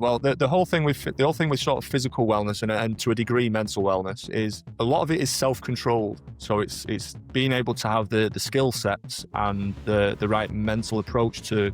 Well, the whole thing with sort of physical wellness and to a degree mental wellness is a lot of it is self-controlled. So it's being able to have the skill sets and the right mental approach to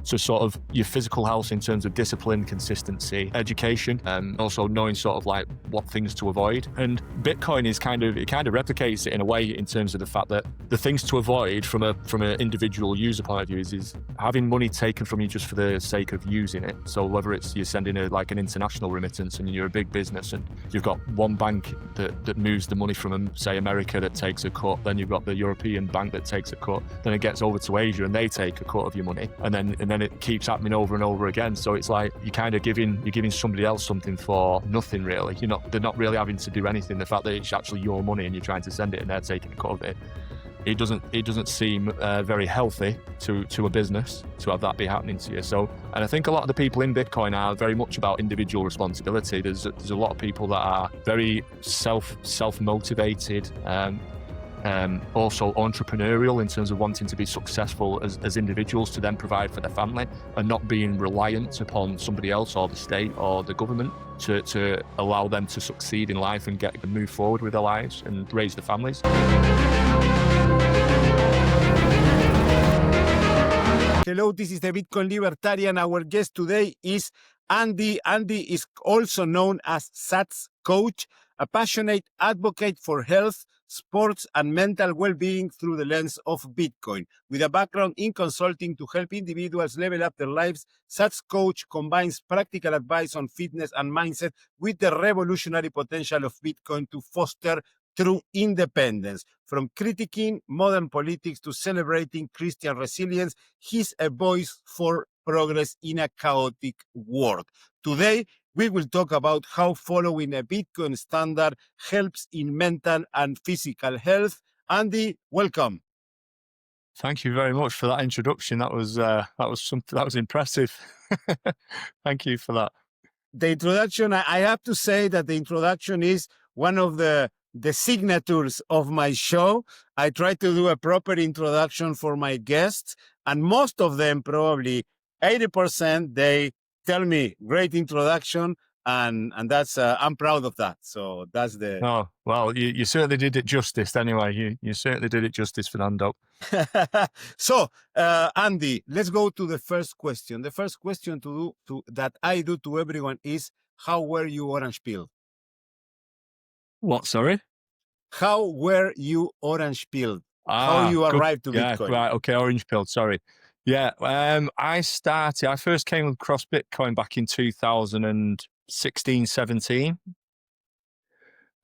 sort of your physical health in terms of discipline, consistency, education, and also knowing sort of like what things to avoid. And Bitcoin is kind of replicates it in a way in terms of the fact that the things to avoid from an individual user point of view is having money taken from you just for the sake of using it. So whether it's you're sending an international remittance and you're a big business and you've got one bank that moves the money from, say, America that takes a cut, then you've got the European bank that takes a cut, then it gets over to Asia and they take a cut of your money, and then it keeps happening over and over again. So it's like you're giving somebody else something for nothing, really. They're not really having to do anything. The fact that it's actually your money and you're trying to send it and they're taking a cut of it, it doesn't seem very healthy to a business to have that be happening to you. So, and I think a lot of the people in Bitcoin are very much about individual responsibility. There's a lot of people that are very self-motivated, also entrepreneurial in terms of wanting to be successful as individuals to then provide for their family and not being reliant upon somebody else or the state or the government to allow them to succeed in life and move forward with their lives and raise their families. Hello, this is the Bitcoin Libertarian. Our guest today is Andy. Andy is also known as Sat's coach, a passionate advocate for health, sports, and mental well-being through the lens of Bitcoin. With a background in consulting to help individuals level up their lives, Sat's coach combines practical advice on fitness and mindset with the revolutionary potential of Bitcoin to foster true independence. From critiquing modern politics to celebrating Christian resilience, he's a voice for progress in a chaotic world. Today, we will talk about how following a Bitcoin standard helps in mental and physical health. Andy, welcome. Thank you very much for that introduction. That was impressive. Thank you for that. The introduction, I have to say that the introduction is one of the signatures of my show. I try to do a proper introduction for my guests, and most of them, probably 80%, they tell me great introduction, and that's I'm proud of that. So that's the. Oh well, you certainly did it justice. Anyway, you certainly did it justice, Fernando. So Andy, let's go to the first question. The first question that I do to everyone is, how were you orange pilled? What? Sorry. How were you orange pilled? How you arrived to Bitcoin? Yeah, right. Okay, orange pilled. Sorry. Yeah, I first came across Bitcoin back in 2016, 17.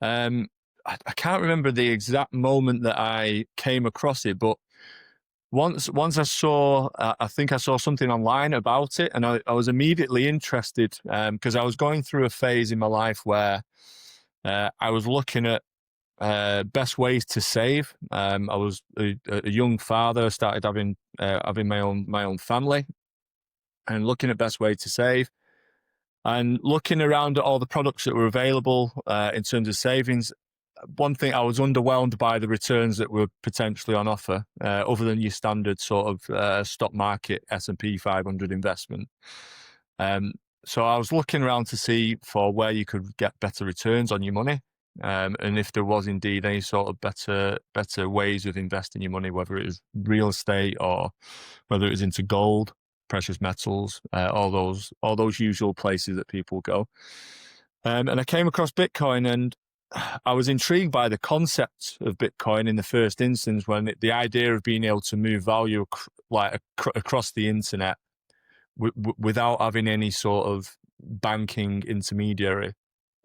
I can't remember the exact moment that I came across it, but once I saw, I think I saw something online about it, and I was immediately interested because I was going through a phase in my life where I was looking at best ways to save. I was a young father, started having my own family, and looking at best way to save, and looking around at all the products that were available in terms of savings. One thing, I was underwhelmed by the returns that were potentially on offer, other than your standard sort of stock market S&P 500 investment. So I was looking around to see for where you could get better returns on your money. And if there was indeed any sort of better ways of investing your money, whether it is real estate or whether it was into gold, precious metals, all those usual places that people go. And I came across Bitcoin, and I was intrigued by the concept of Bitcoin in the first instance, when the idea of being able to move value across the internet without having any sort of banking intermediary.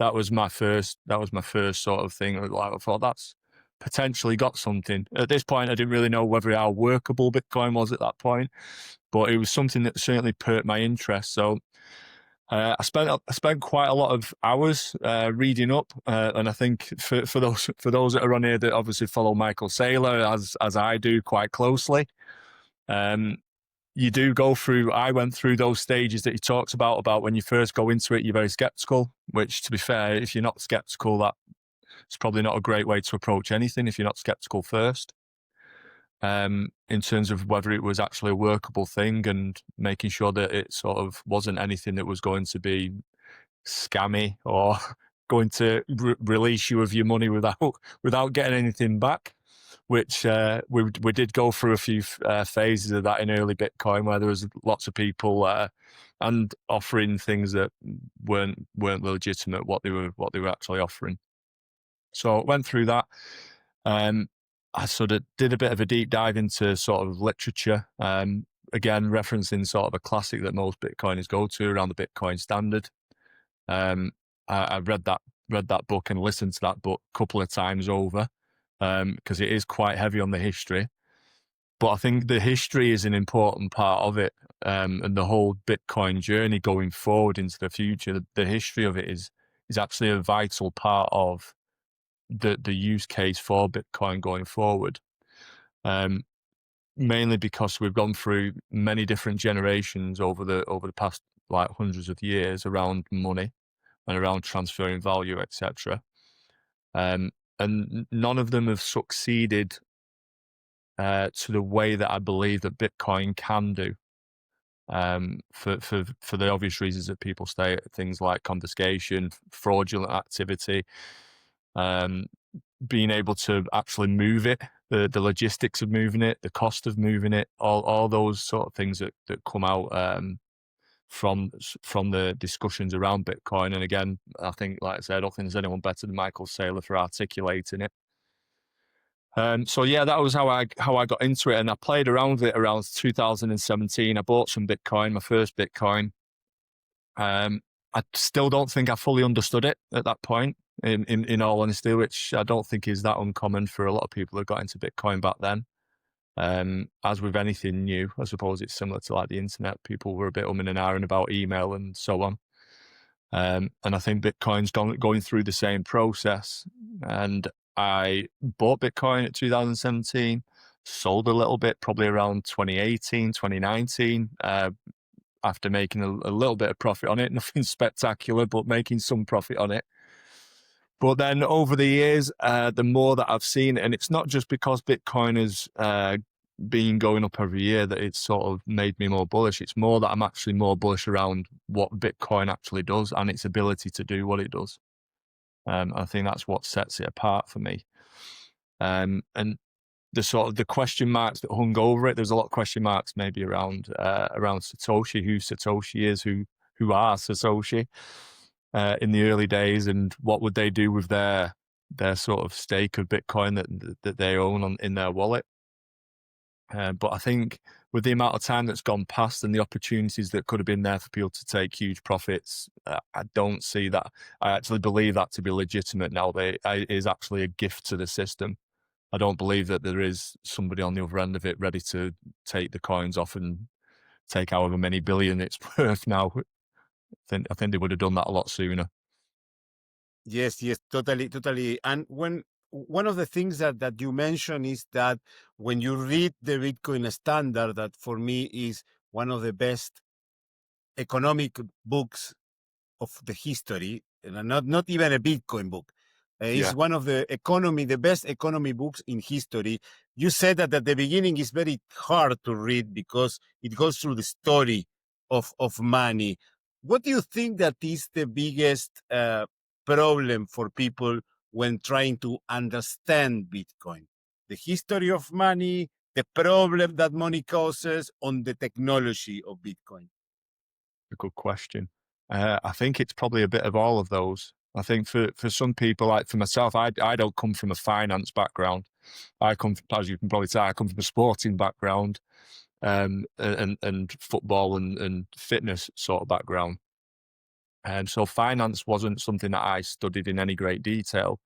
That was my first sort of thing. I thought that's potentially got something. At this point, I didn't really know how workable Bitcoin was at that point, but it was something that certainly perked my interest. So I spent quite a lot of hours reading up, and I think for those that are on here that obviously follow Michael Saylor as I do quite closely, you do go through. I went through those stages that he talks about when you first go into it. You're very skeptical, which, to be fair, if you're not skeptical, that it's probably not a great way to approach anything if you're not skeptical first. in terms of whether it was actually a workable thing and making sure that it sort of wasn't anything that was going to be scammy or going to release you of your money without getting anything back. Which we did go through a few phases of that in early Bitcoin, where there was lots of people and offering things that weren't legitimate what they were actually offering. So I went through that. I sort of did a bit of a deep dive into sort of literature. Again, referencing sort of a classic that most Bitcoiners go to around the Bitcoin standard. I read that book and listened to that book a couple of times over, because it is quite heavy on the history. But I think the history is an important part of it, and the whole Bitcoin journey going forward into the future. The history of it is actually a vital part of the use case for Bitcoin going forward. Mainly because we've gone through many different generations over the past like hundreds of years around money and around transferring value, etc. And none of them have succeeded to the way that I believe that Bitcoin can do. For the obvious reasons that people state, things like confiscation, fraudulent activity, being able to actually move it, the logistics of moving it, the cost of moving it, all those sort of things that come out from the discussions around Bitcoin. And again, I think, like I said, I don't think there's anyone better than Michael Saylor for articulating it. So yeah, that was how I got into it, and I played around with it around 2017. I bought some Bitcoin, my first Bitcoin. I still don't think I fully understood it at that point, in all honesty, which I don't think is that uncommon for a lot of people who got into Bitcoin back then. As with anything new, I suppose it's similar to like the internet. People were a bit and ahhing about email and so on. And I think Bitcoin's going through the same process. And I bought Bitcoin at 2017, sold a little bit, probably around 2018, 2019, after making a little bit of profit on it. Nothing spectacular, but making some profit on it. But then over the years, the more that I've seen, and it's not just because Bitcoin has been going up every year that it's sort of made me more bullish. It's more that I'm actually more bullish around what Bitcoin actually does and its ability to do what it does. I think that's what sets it apart for me. And the sort of the question marks that hung over it, there's a lot of question marks maybe around Satoshi, who Satoshi is, who are Satoshi in the early days, and what would they do with their sort of stake of Bitcoin that they own in their wallet. But I think with the amount of time that's gone past and the opportunities that could have been there for people to take huge profits, I don't see that. I actually believe that to be legitimate now. It is actually a gift to the system. I don't believe that there is somebody on the other end of it ready to take the coins off and take however many billion it's worth now. I think they would have done that a lot sooner. Yes, totally. And one of the things that you mentioned is that when you read the Bitcoin Standard, that for me is one of the best economic books of the history, and not even a Bitcoin book. It's one of the best economy books in history. You said that at the beginning it's very hard to read because it goes through the story of money. What do you think that is the biggest problem for people when trying to understand Bitcoin? The history of money, the problem that money causes, on the technology of Bitcoin? A good question. I think it's probably a bit of all of those. I think for some people, like for myself, I don't come from a finance background. I come, as you can probably tell, I come from a sporting background, and football and fitness sort of background. And so finance wasn't something that I studied in any great detail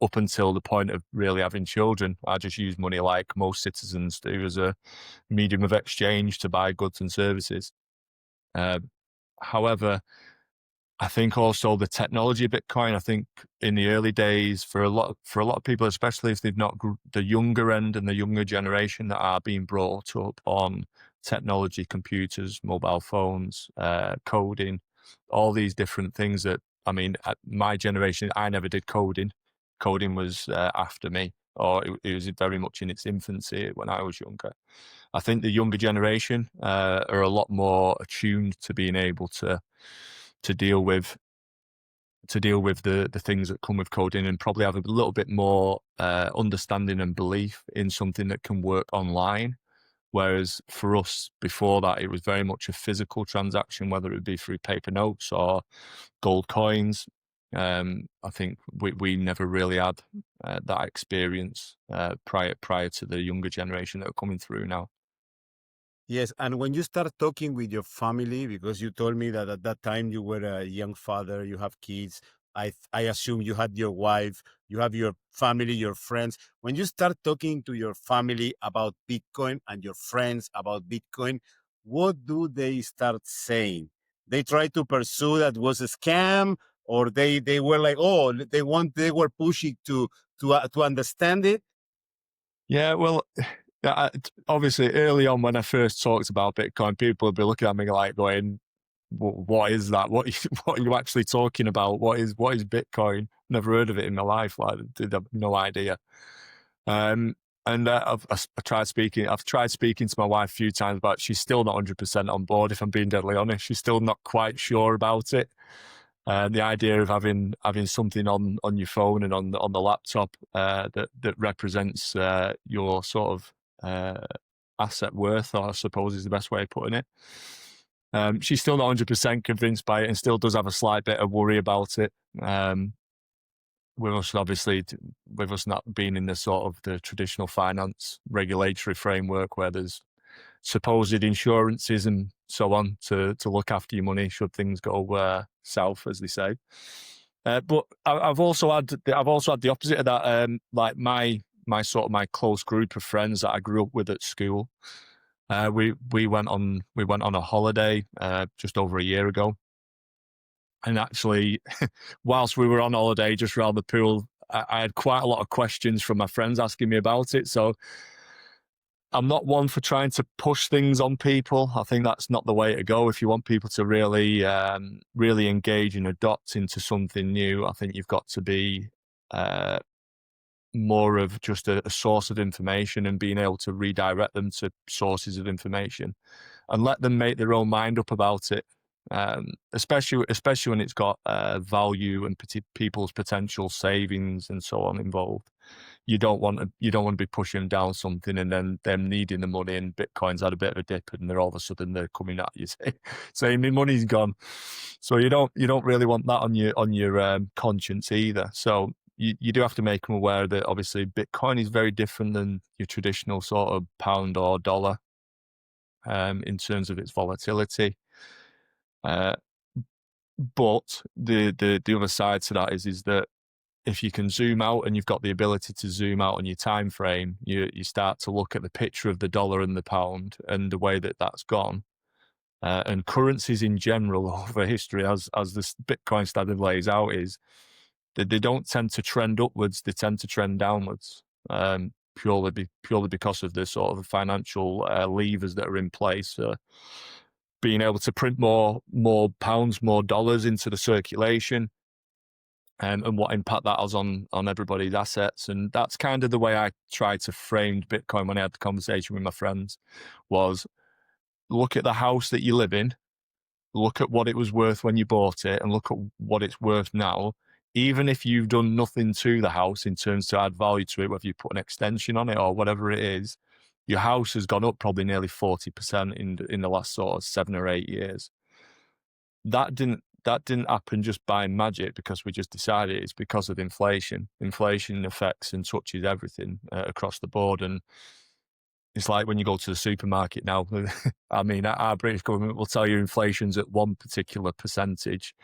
up until the point of really having children. I just used money like most citizens do as a medium of exchange to buy goods and services. However, I think also the technology of Bitcoin, I think in the early days for a lot of people, especially if they've not the younger end and the younger generation that are being brought up on technology, computers, mobile phones, coding, all these different things that, I mean, at my generation, I never did coding. Coding was after me. or it was very much in its infancy when I was younger. I think the younger generation are a lot more attuned to being able to deal with the things that come with coding, and probably have a little bit more understanding and belief in something that can work online. Whereas for us before that, it was very much a physical transaction, whether it be through paper notes or gold coins. I think we never really had that experience prior to the younger generation that are coming through now. Yes, and when you start talking with your family, because you told me that at that time you were a young father, you have kids. I assume you had your wife, you have your family, your friends. When you start talking to your family about Bitcoin and your friends about Bitcoin, what do they start saying? They try to pursue that was a scam, or they were like, oh, they were pushing to understand it. Yeah, well, obviously early on when I first talked about Bitcoin, people would be looking at me like going, what is that? What are you actually talking about? What is Bitcoin? Never heard of it in my life. Like, did have no idea. And I've tried speaking to my wife a few times, but she's still not 100% on board. If I'm being deadly honest, she's still not quite sure about it. The idea of having something on your phone and on the laptop that represents your sort of asset worth, or I suppose is the best way of putting it. She's still not 100% convinced by it, and still does have a slight bit of worry about it. With us not being in the sort of the traditional finance regulatory framework where there's supposed insurances and so on to look after your money should things go south, as they say. But I've also had the opposite of that. Like my close group of friends that I grew up with at school. We went on a holiday just over a year ago, and actually, whilst we were on holiday just around the pool, I had quite a lot of questions from my friends asking me about it. So I'm not one for trying to push things on people. I think that's not the way to go. If you want people to really engage and adopt into something new, I think you've got to be more of just a source of information and being able to redirect them to sources of information and let them make their own mind up about it. Especially when it's got value and people's potential savings and so on involved. You don't want to be pushing down something and then them needing the money, and Bitcoin's had a bit of a dip and they're all of a sudden they're coming at you saying my money's gone. So you don't really want that on your conscience either. So you do have to make them aware that obviously Bitcoin is very different than your traditional sort of pound or dollar in terms of its volatility. But the other side to that is that if you can zoom out and you've got the ability to zoom out on your time frame, you start to look at the picture of the dollar and the pound and the way that that's gone. And currencies in general over history, as this Bitcoin standard lays out, is that they don't tend to trend upwards; they tend to trend downwards, purely because of the sort of financial levers that are in place. Being able to print more pounds, more dollars into the circulation, and what impact that has on everybody's assets. And that's kind of the way I tried to frame Bitcoin when I had the conversation with my friends, was look at the house that you live in, look at what it was worth when you bought it, and look at what it's worth now. Even if you've done nothing to the house in terms to add value to it, whether you put an extension on it or whatever it is, your house has gone up probably nearly 40% in the last sort of 7 or 8 years. That didn't happen just by magic because we just decided. It's because of inflation. Inflation affects and touches everything across the board. And it's like when you go to the supermarket now, I mean, our British government will tell you inflation's at one particular percentage.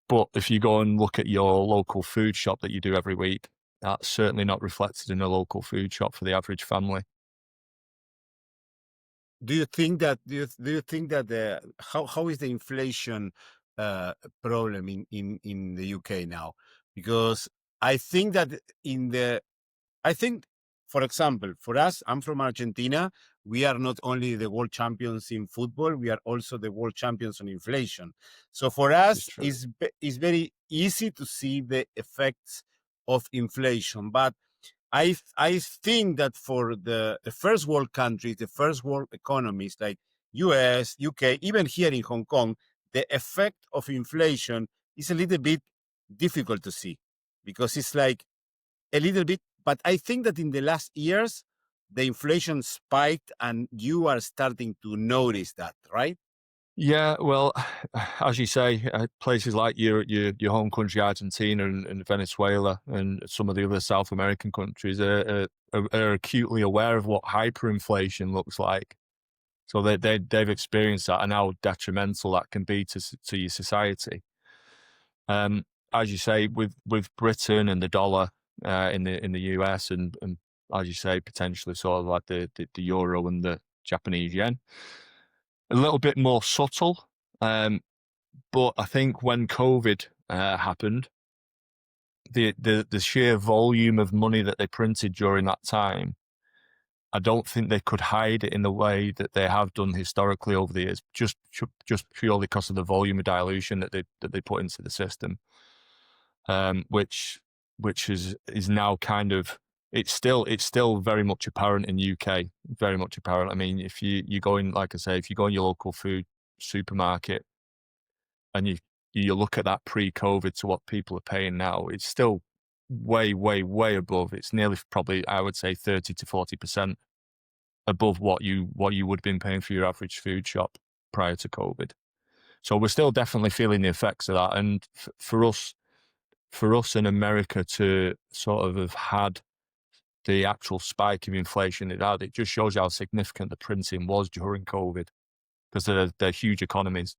But if you go and look at your local food shop that you do every week, that's certainly not reflected in a local food shop for the average family. Do you think that the how is the inflation problem in the UK now? Because I think that for example, for us, I'm from Argentina. We are not only the world champions in football, we are also the world champions on inflation. So for us, it's very easy to see the effects of inflation. But I think that for the first world countries, the first world economies like US, UK, even here in Hong Kong, the effect of inflation is a little bit difficult to see because it's like a little bit. But I think that in the last years, the inflation spiked and you are starting to notice that, right? Yeah, well, as you say, places like your home country, Argentina and Venezuela, and some of the other South American countries are acutely aware of what hyperinflation looks like. So they've experienced that and how detrimental that can be to your society. As you say, with Britain and the dollar in the US and as you say, potentially sort of like the euro and the Japanese yen, a little bit more subtle. But I think when COVID happened, the sheer volume of money that they printed during that time, I don't think they could hide it in the way that they have done historically over the years, just purely because of the volume of dilution that they put into the system, which is now kind of it's still very much apparent in UK, very much apparent. I mean, if you go in, like I say, if you go in your local food supermarket and you look at that pre-COVID to what people are paying now, it's still way, way, way above. It's nearly probably, I would say, 30 to 40% above what you would have been paying for your average food shop prior to COVID. So we're still definitely feeling the effects of that. And for us in America to sort of have had the actual spike of inflation it had, it just shows you how significant the printing was during COVID because they're huge economies.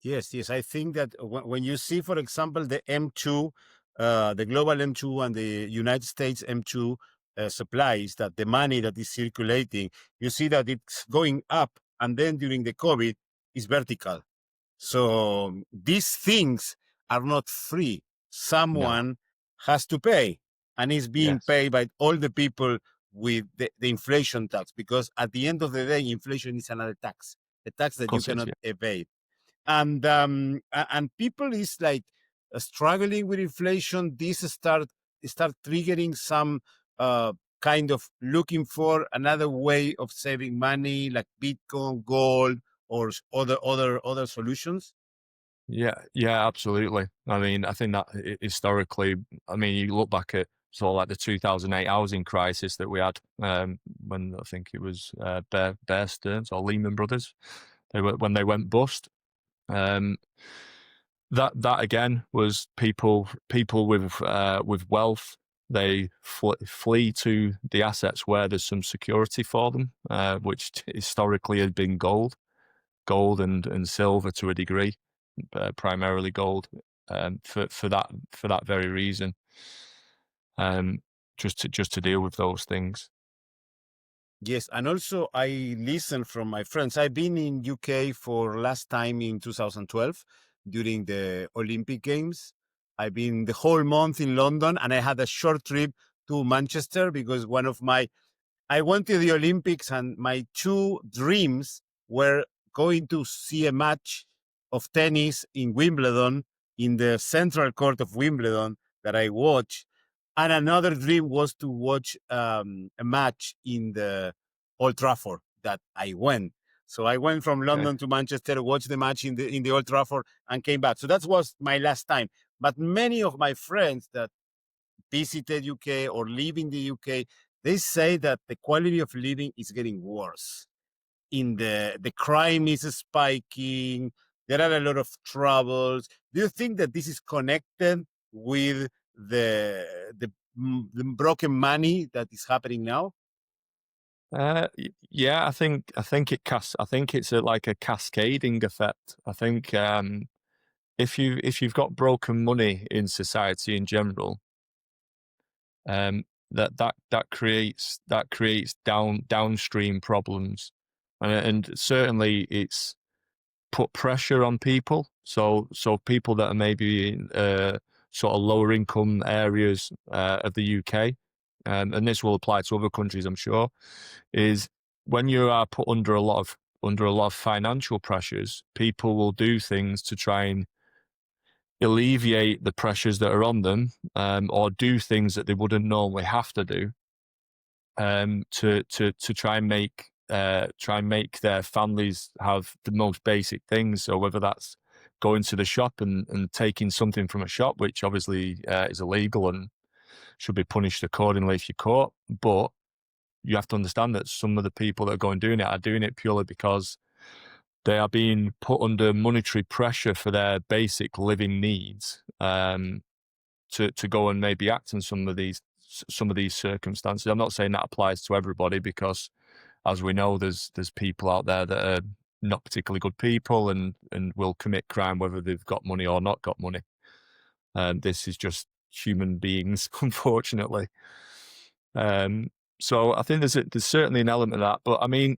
Yes, yes. I think that when you see, for example, the M2, the global M2 and the United States M2 supplies, that the money that is circulating, you see that it's going up, and then during the COVID, it's vertical. So these things are not free. No. Someone has to pay, and it's being Yes. paid by all the people with the inflation tax, because at the end of the day, inflation is another tax, a tax Of that you course it is, cannot yeah. evade. And people is like struggling with inflation. This start triggering some uh, kind of looking for another way of saving money, like Bitcoin, gold, or other solutions. Yeah, absolutely. I mean, I think that historically, I mean, you look back at sort of like the 2008 housing crisis that we had when I think it was Bear Stearns or Lehman Brothers, when they went bust. Um, that again was people with wealth. They flee to the assets where there's some security for them, which historically had been gold and silver to a degree, primarily gold, for that very reason, um, just to deal with those things. Yes, and also I listen from my friends. I've been in UK for last time in 2012 during the Olympic Games. I've been the whole month in London, and I had a short trip to Manchester because I went to the Olympics, and my two dreams were going to see a match of tennis in Wimbledon, in the central court of Wimbledon that I watched. And another dream was to watch a match in the Old Trafford that I went. So I went from Okay. London to Manchester, watched the match in the Old Trafford, and came back. So that was my last time. But many of my friends that visited UK or live in the UK, they say that the quality of living is getting worse. In the crime is spiking. There are a lot of troubles. Do you think that this is connected with the broken money that is happening now? Yeah, I think it's like a cascading effect. I think if you've got broken money in society in general, that creates downstream problems, and certainly it's put pressure on people. So people that are maybe in sort of lower income areas of the UK, and this will apply to other countries, I'm sure, is when you are put under a lot of financial pressures, people will do things to try and alleviate the pressures that are on them, or do things that they wouldn't normally have to do, to try and make their families have the most basic things. So whether that's going to the shop and taking something from a shop, which obviously is illegal and should be punished accordingly if you're caught, but you have to understand that some of the people that are going doing it are doing it purely because they are being put under monetary pressure for their basic living needs, to go and maybe act in some of these circumstances. I'm not saying that applies to everybody, because as we know, there's people out there that are not particularly good people and will commit crime whether they've got money or not got money. This is just human beings, unfortunately. So I think there's certainly an element of that. But I mean,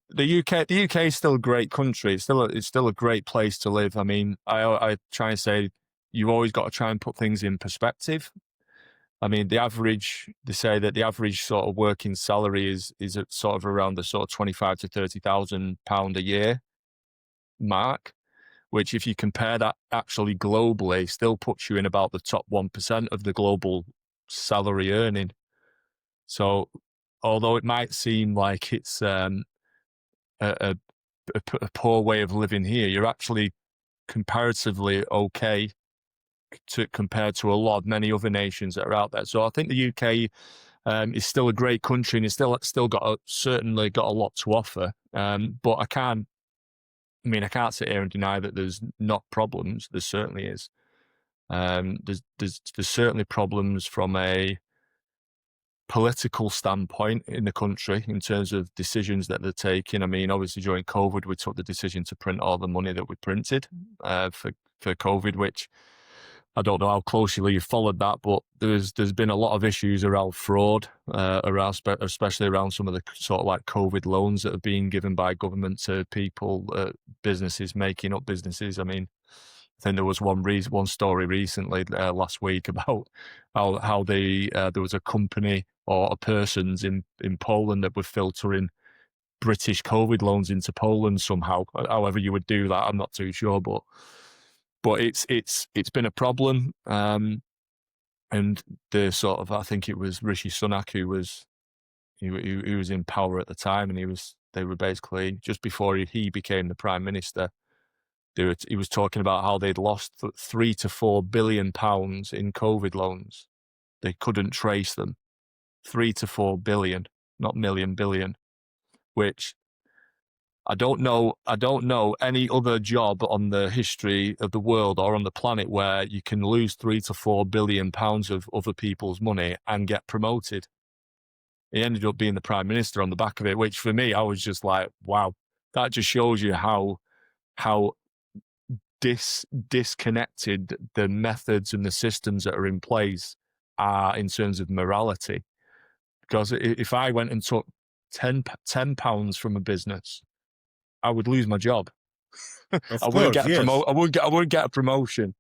the UK is still a great country. It's still a great place to live. I mean, I try and say you've always got to try and put things in perspective. I mean, they say that the average sort of working salary is at sort of around the sort of 25 to 30,000 pound a year mark, which, if you compare that actually globally, still puts you in about the top 1% of the global salary earning. So, although it might seem like it's a poor way of living here, you're actually comparatively okay compared to many other nations that are out there. So I think the UK is still a great country, and it's still certainly got a lot to offer. But I can't sit here and deny that there's not problems. There certainly is. There's certainly problems from a political standpoint in the country in terms of decisions that they're taking. I mean, obviously during COVID, we took the decision to print all the money that we printed for COVID, which I don't know how closely you followed that, but there's been a lot of issues around fraud, especially around some of the sort of like COVID loans that are being given by government to people, businesses making up businesses. I mean, I think there was one story recently last week about how there was a company or a persons in Poland that were filtering British COVID loans into Poland somehow. However you would do that, I'm not too sure, but it's been a problem. And the sort of, I think it was Rishi Sunak who was in power at the time, and they were basically, just before he became the prime minister, he was talking about how they'd lost £3 to £4 billion in COVID loans. They couldn't trace them. 3 to 4 billion, not million, billion, which I don't know any other job on the history of the world or on the planet where you can lose 3 to 4 billion pounds of other people's money and get promoted. He ended up being the prime minister on the back of it, which for me, I was just like, wow, that just shows you how disconnected the methods and the systems that are in place are in terms of morality. Because if I went and took £10 from a business, I would lose my job. I wouldn't get a promotion.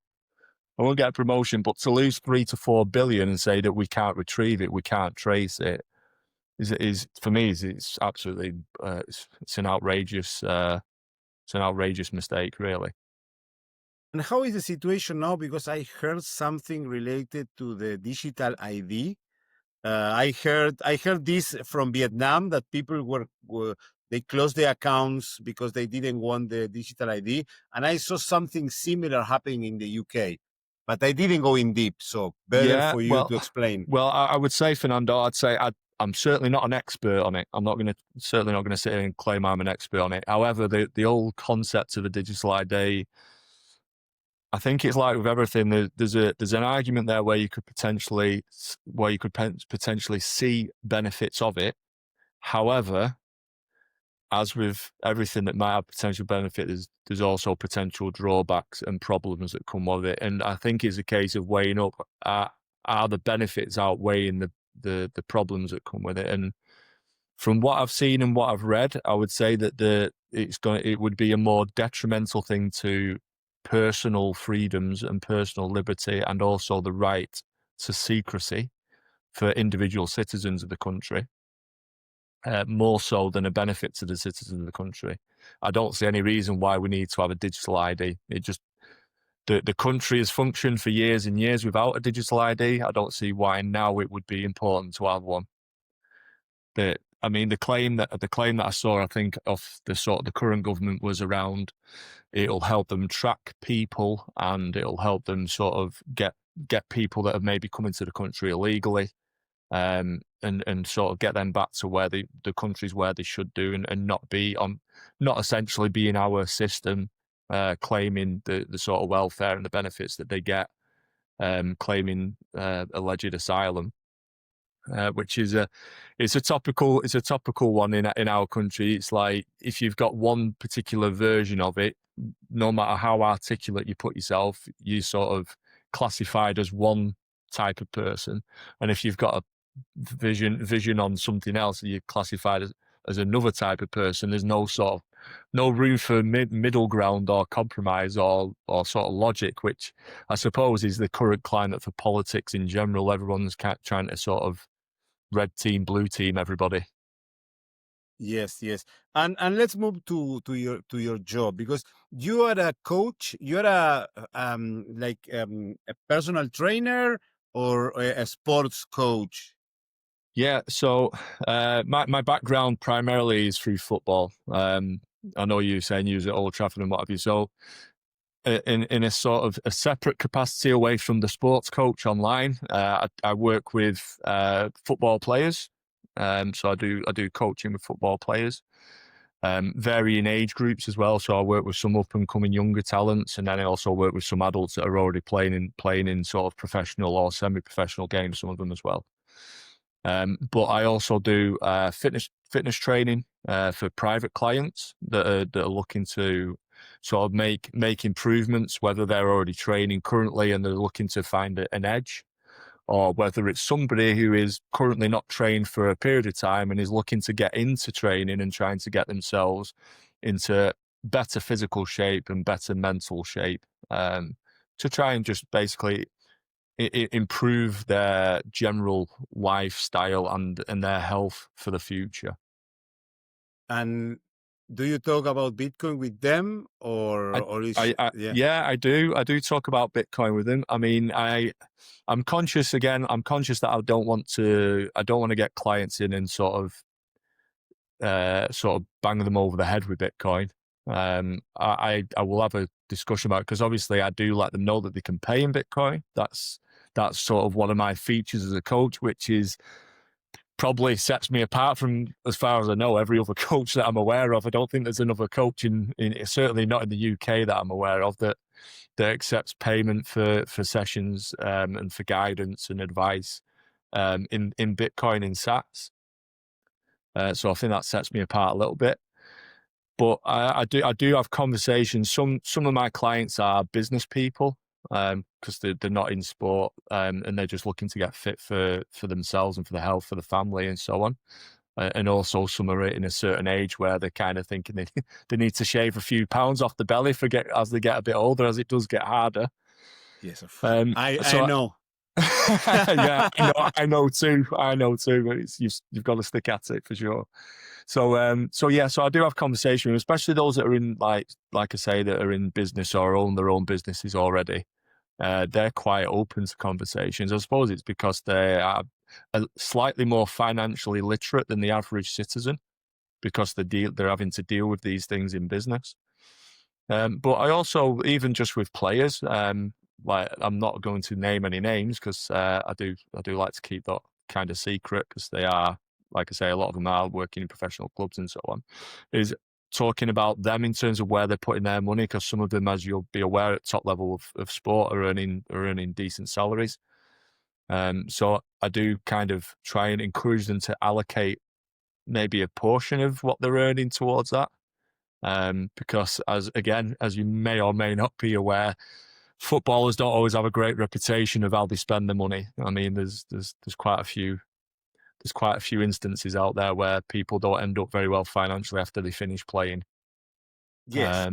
I won't get a promotion. But to lose 3 to 4 billion and say that we can't retrieve it, we can't trace it, is for me, it's absolutely it's an outrageous mistake, really. And how is the situation now? Because I heard something related to the digital ID. I heard this from Vietnam, that people they closed their accounts because they didn't want the digital ID, and I saw something similar happening in the UK, but I didn't go in deep. So better for you to explain. Well, I would say, Fernando, I'm certainly not an expert on it. I'm certainly not going to sit here and claim I'm an expert on it. However, the old concept of a digital ID, I think it's like with everything. There's an argument there where you could potentially see benefits of it. However, as with everything that might have potential benefit, there's also potential drawbacks and problems that come with it. And I think it's a case of weighing up, are the benefits outweighing the problems that come with it. And from what I've seen and what I've read, I would say that it would be a more detrimental thing to personal freedoms and personal liberty, and also the right to secrecy for individual citizens of the country, more so than a benefit to the citizens of the country. I don't see any reason why we need to have a digital ID. the country has functioned for years and years without a digital ID. I don't see why now it would be important to have one. The claim that I saw, I think, of the sort of the current government was around it'll help them track people and it'll help them sort of get people that have maybe come into the country illegally, and sort of get them back to where the countries where they should do, and not essentially be in our system, claiming the sort of welfare and the benefits that they get, claiming alleged asylum. Which is it's a topical one in our country. It's like if you've got one particular version of it, no matter how articulate you put yourself, you sort of classified as one type of person, and if you've got a vision on something else, you're classified as another type of person. There's no room for middle ground or compromise or sort of logic, which I suppose is the current climate for politics in general. Everyone's trying to sort of red team, blue team, everybody. Yes, yes. And let's move to your job, because you are a coach, you are a personal trainer or a sports coach. Yeah, so my background primarily is through football. I know you're saying you was at Old Trafford and what have you. So in a sort of a separate capacity away from the sports coach online, I work with football players. So I do coaching with football players, varying age groups as well. So I work with some up and coming younger talents, and then I also work with some adults that are already playing in sort of professional or semi-professional games, some of them as well. But I also do fitness training for private clients that are looking to sort of make improvements, whether they're already training currently and they're looking to find an edge, or whether it's somebody who is currently not trained for a period of time and is looking to get into training and trying to get themselves into better physical shape and better mental shape, to try and just basically improve their general lifestyle and their health for the future. And do you talk about Bitcoin with them, Yeah, I do. I do talk about Bitcoin with them. I mean, I'm conscious that I don't want to get clients in and sort of bang them over the head with Bitcoin. I will have a discussion about it, because obviously I do let them know that they can pay in Bitcoin. That's sort of one of my features as a coach, which is probably sets me apart from, as far as I know, every other coach that I'm aware of. I don't think there's another coach in certainly not in the UK that I'm aware of that accepts payment for sessions, and for guidance and advice, in Bitcoin, in Sats. So I think that sets me apart a little bit. But I do have conversations. Some of my clients are business people, because they're not in sport, and they're just looking to get fit for themselves and for the health of the family and so on. And also some are in a certain age where they're kind of thinking they need to shave a few pounds off the belly as they get a bit older, as it does get harder. Yes, I know. Yeah, I know too. But you've got to stick at it for sure. So I do have conversation, especially those that are in like I say, that are in business or own their own businesses already. They're quite open to conversations. I suppose it's because they are slightly more financially literate than the average citizen, because they're having to deal with these things in business. But I also, even just with players, like I'm not going to name any names, because I do like to keep that kind of secret, because they are, like I say, a lot of them are working in professional clubs and so on, is talking about them in terms of where they're putting their money, because some of them, as you'll be aware, at top level of sport are earning decent salaries. So I do kind of try and encourage them to allocate maybe a portion of what they're earning towards that. Because as you may or may not be aware, footballers don't always have a great reputation of how they spend their money. I mean, there's quite a few instances out there where people don't end up very well financially after they finish playing. Yes.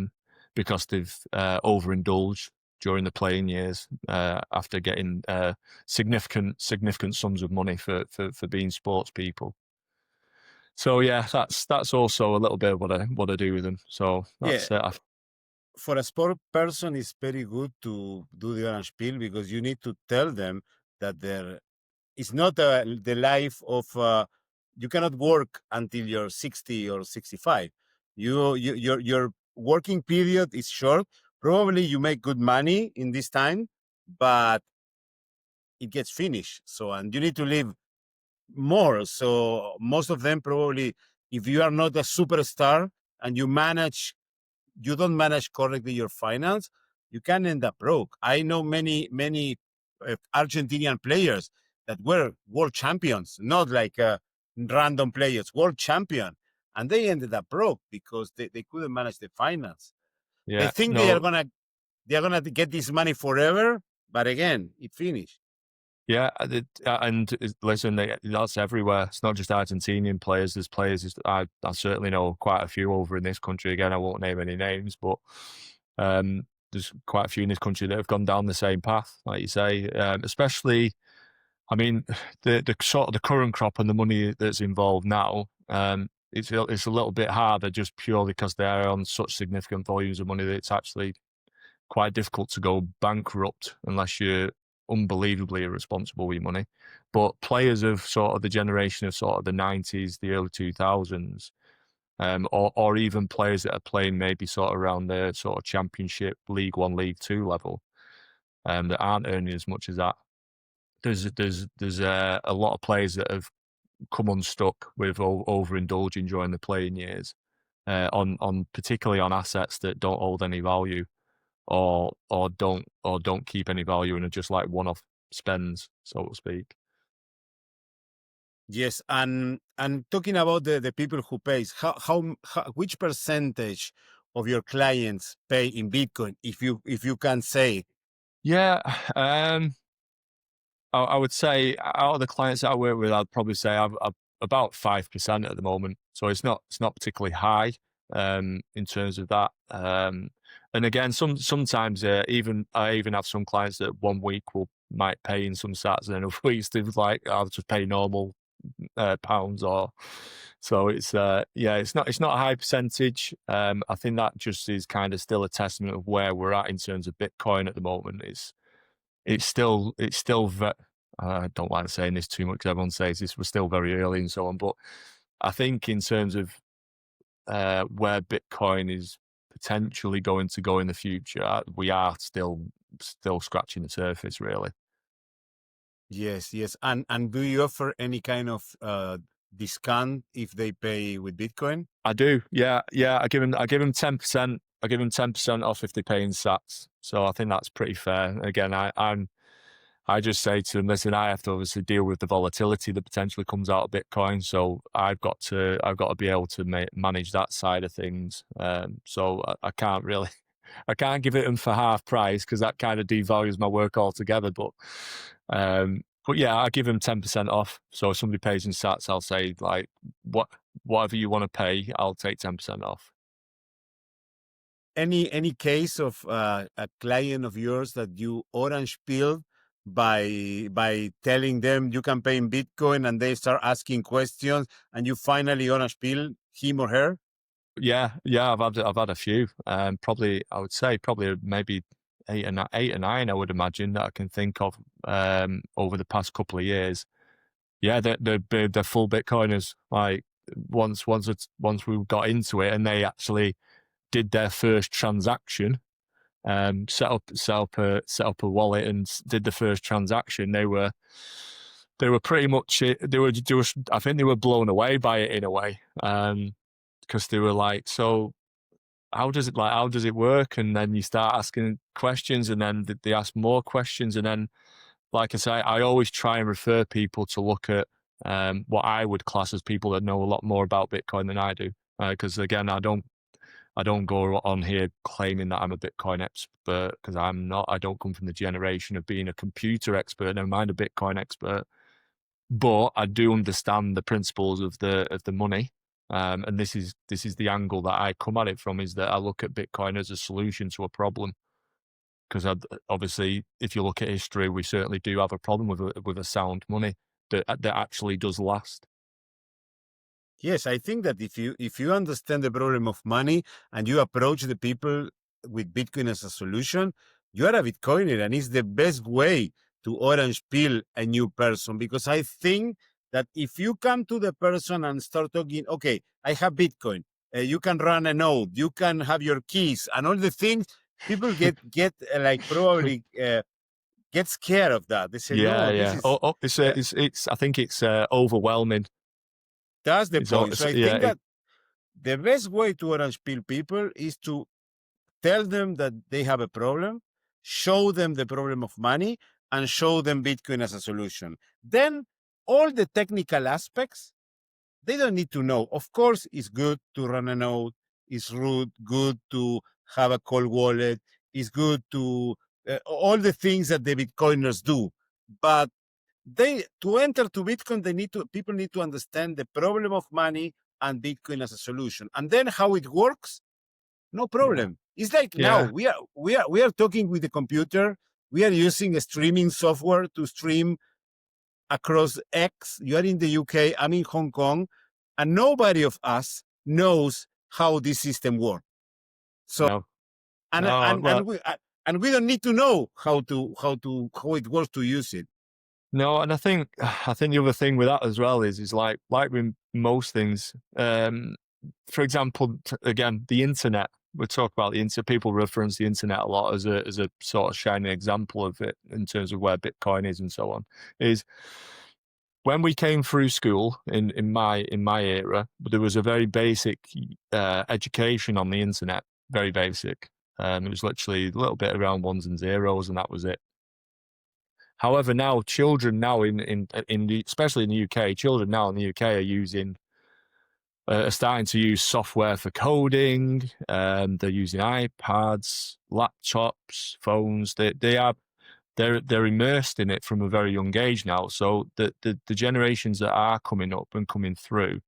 Because they've overindulged during the playing years, after getting significant sums of money for being sports people. So yeah, that's also a little bit of what I do with them. So that's for a sport person, it's very good to do the orange peel because you need to tell them that it's not the life of you cannot work until you're 60 or 65. Your working period is short. Probably you make good money in this time, but it gets finished. So, and you need to live more. So most of them probably, if you are not a superstar and you don't manage correctly your finance, you can end up broke. I know many Argentinian players that were world champions, not like random players, world champion, and they ended up broke because they couldn't manage the finance. They Yeah, think no, they're gonna get this money forever, but again, it finished. yeah, listen, that's everywhere. It's not just Argentinian players. There's players. I certainly know quite a few over in this country. Again, I won't name any names, but there's quite a few in this country that have gone down the same path, like you say. Especially, I mean, the sort of the current crop and the money that's involved now. It's a little bit harder just purely because they are on such significant volumes of money that it's actually quite difficult to go bankrupt unless you're unbelievably irresponsible with your money. But players of sort of the generation of sort of the 90s, the early 2000s, or even players that are playing maybe sort of around the sort of championship, League One, League Two level, that aren't earning as much as that. There's a lot of players that have come unstuck with overindulging during the playing years, on particularly on assets that don't hold any value or don't keep any value and are just like one-off spends, so to speak. Yes, and talking about the people who pays, how which percentage of your clients pay in Bitcoin, if you can say? Yeah, I would say out of the clients that I work with, I'd probably say I've about 5% at the moment. So it's not particularly high in terms of that. And again, sometimes I even have some clients that one week might pay in some sats, and then other weeks they're like, I'll just pay normal pounds or so. It's not a high percentage. I think that just is kind of still a testament of where we're at in terms of Bitcoin at the moment. I don't like saying this too much because everyone says this, we're still very early and so on, but I think in terms of where Bitcoin is potentially going to go in the future, we are still scratching the surface, really. Yes, yes, and do you offer any kind of discount if they pay with Bitcoin? I do, yeah. I give them 10%. I give them 10% off if they pay in Sats. So I think that's pretty fair. Again, I just say to them, listen, I have to obviously deal with the volatility that potentially comes out of Bitcoin. So I've got to be able to manage that side of things. So I can't really, I can't give it them for half price because that kind of devalues my work altogether. But yeah, I give them 10% off. So if somebody pays in Sats, I'll say like, whatever you want to pay, I'll take 10% off. Any case of a client of yours that you orange pilled by telling them you can pay in Bitcoin and they start asking questions and you finally orange pill him or her? Yeah, I've had a few. Probably I would say probably maybe eight or nine. I would imagine that I can think of over the past couple of years. Yeah, they're full Bitcoiners. Like once we got into it, and they actually did their first transaction, set up a wallet and did the first transaction. They were pretty much I think they were blown away by it in a way. Because they were like, so how does it work? And then you start asking questions, and then they ask more questions, and then, like I say, I always try and refer people to look at what I would class as people that know a lot more about Bitcoin than I do. Because again, I don't go on here claiming that I'm a Bitcoin expert because I'm not. I don't come from the generation of being a computer expert, never mind a Bitcoin expert. But I do understand the principles of the money, and this is the angle that I come at it from, is that I look at Bitcoin as a solution to a problem. Because obviously, if you look at history, we certainly do have a problem with a sound money that actually does last. Yes, I think that if you understand the problem of money and you approach the people with Bitcoin as a solution, you are a Bitcoiner, and it's the best way to orange pill a new person, because I think that if you come to the person and start talking, okay, I have Bitcoin, you can run a node, you can have your keys and all the things, people get like probably get scared of that. They say, Yeah, no, this yeah. is It's. I think it's overwhelming. that's the point. So I Yeah, think that the best way to orange pill people is to tell them that they have a problem, show them the problem of money, and show them Bitcoin as a solution. Then all the technical aspects, they don't need to know. Of course, it's good to run a node. It's good to have a cold wallet. It's good to all the things that the Bitcoiners do. But they to enter to Bitcoin, people need to understand the problem of money and Bitcoin as a solution, and then how it works. No yeah, problem. It's like now yeah. we are talking with the computer. We are using a streaming software to stream across X. You are in the UK, I'm in Hong Kong, and nobody of us knows how this system works. So No, and no. and Well, and we and we don't need to know how it works to use it. no, and I think the other thing with that as well is like with most things. For example, again, the internet. We talk about the internet. People reference the internet a lot as a sort of shining example of it in terms of where Bitcoin is and so on. Is when we came through school in my era, there was a very basic education on the internet, very basic. It was literally a little bit around ones and zeros, and that was it. However, now children now especially in the UK, children now in the UK are starting to use software for coding. They're using iPads, laptops, phones. They're immersed in it from a very young age now. So the generations that are coming up and coming through,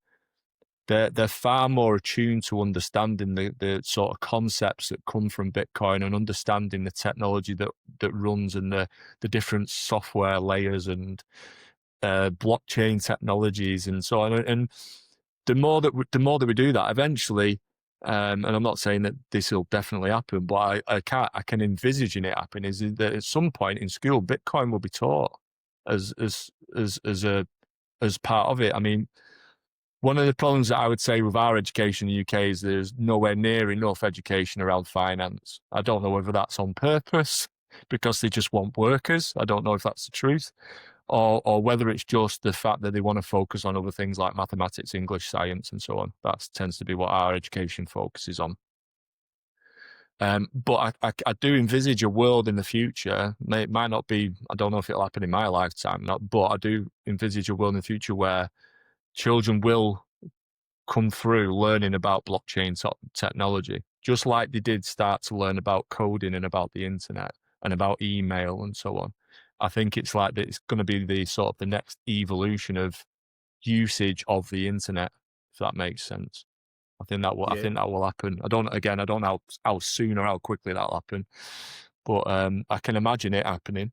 they're far more attuned to understanding the sort of concepts that come from Bitcoin and understanding the technology that runs and the different software layers and blockchain technologies and so on. And the more that we do that, eventually, and I'm not saying that this will definitely happen, but I can envisage it happening, is that at some point in school, Bitcoin will be taught as part of it. I mean, one of the problems that I would say with our education in the UK is there's nowhere near enough education around finance. I don't know whether that's on purpose because they just want workers. I don't know if that's the truth, or whether it's just the fact that they want to focus on other things like mathematics, English, science, and so on. That tends to be what our education focuses on. But I do envisage a world in the future. It might not be, I don't know if it'll happen in my lifetime, but I do envisage a world in the future where children will come through learning about blockchain technology, just like they did start to learn about coding and about the internet and about email and so on. I think it's like that. It's going to be the sort of the next evolution of usage of the internet, if that makes sense. I think that will happen. I don't know how soon or how quickly that'll happen, but I can imagine it happening.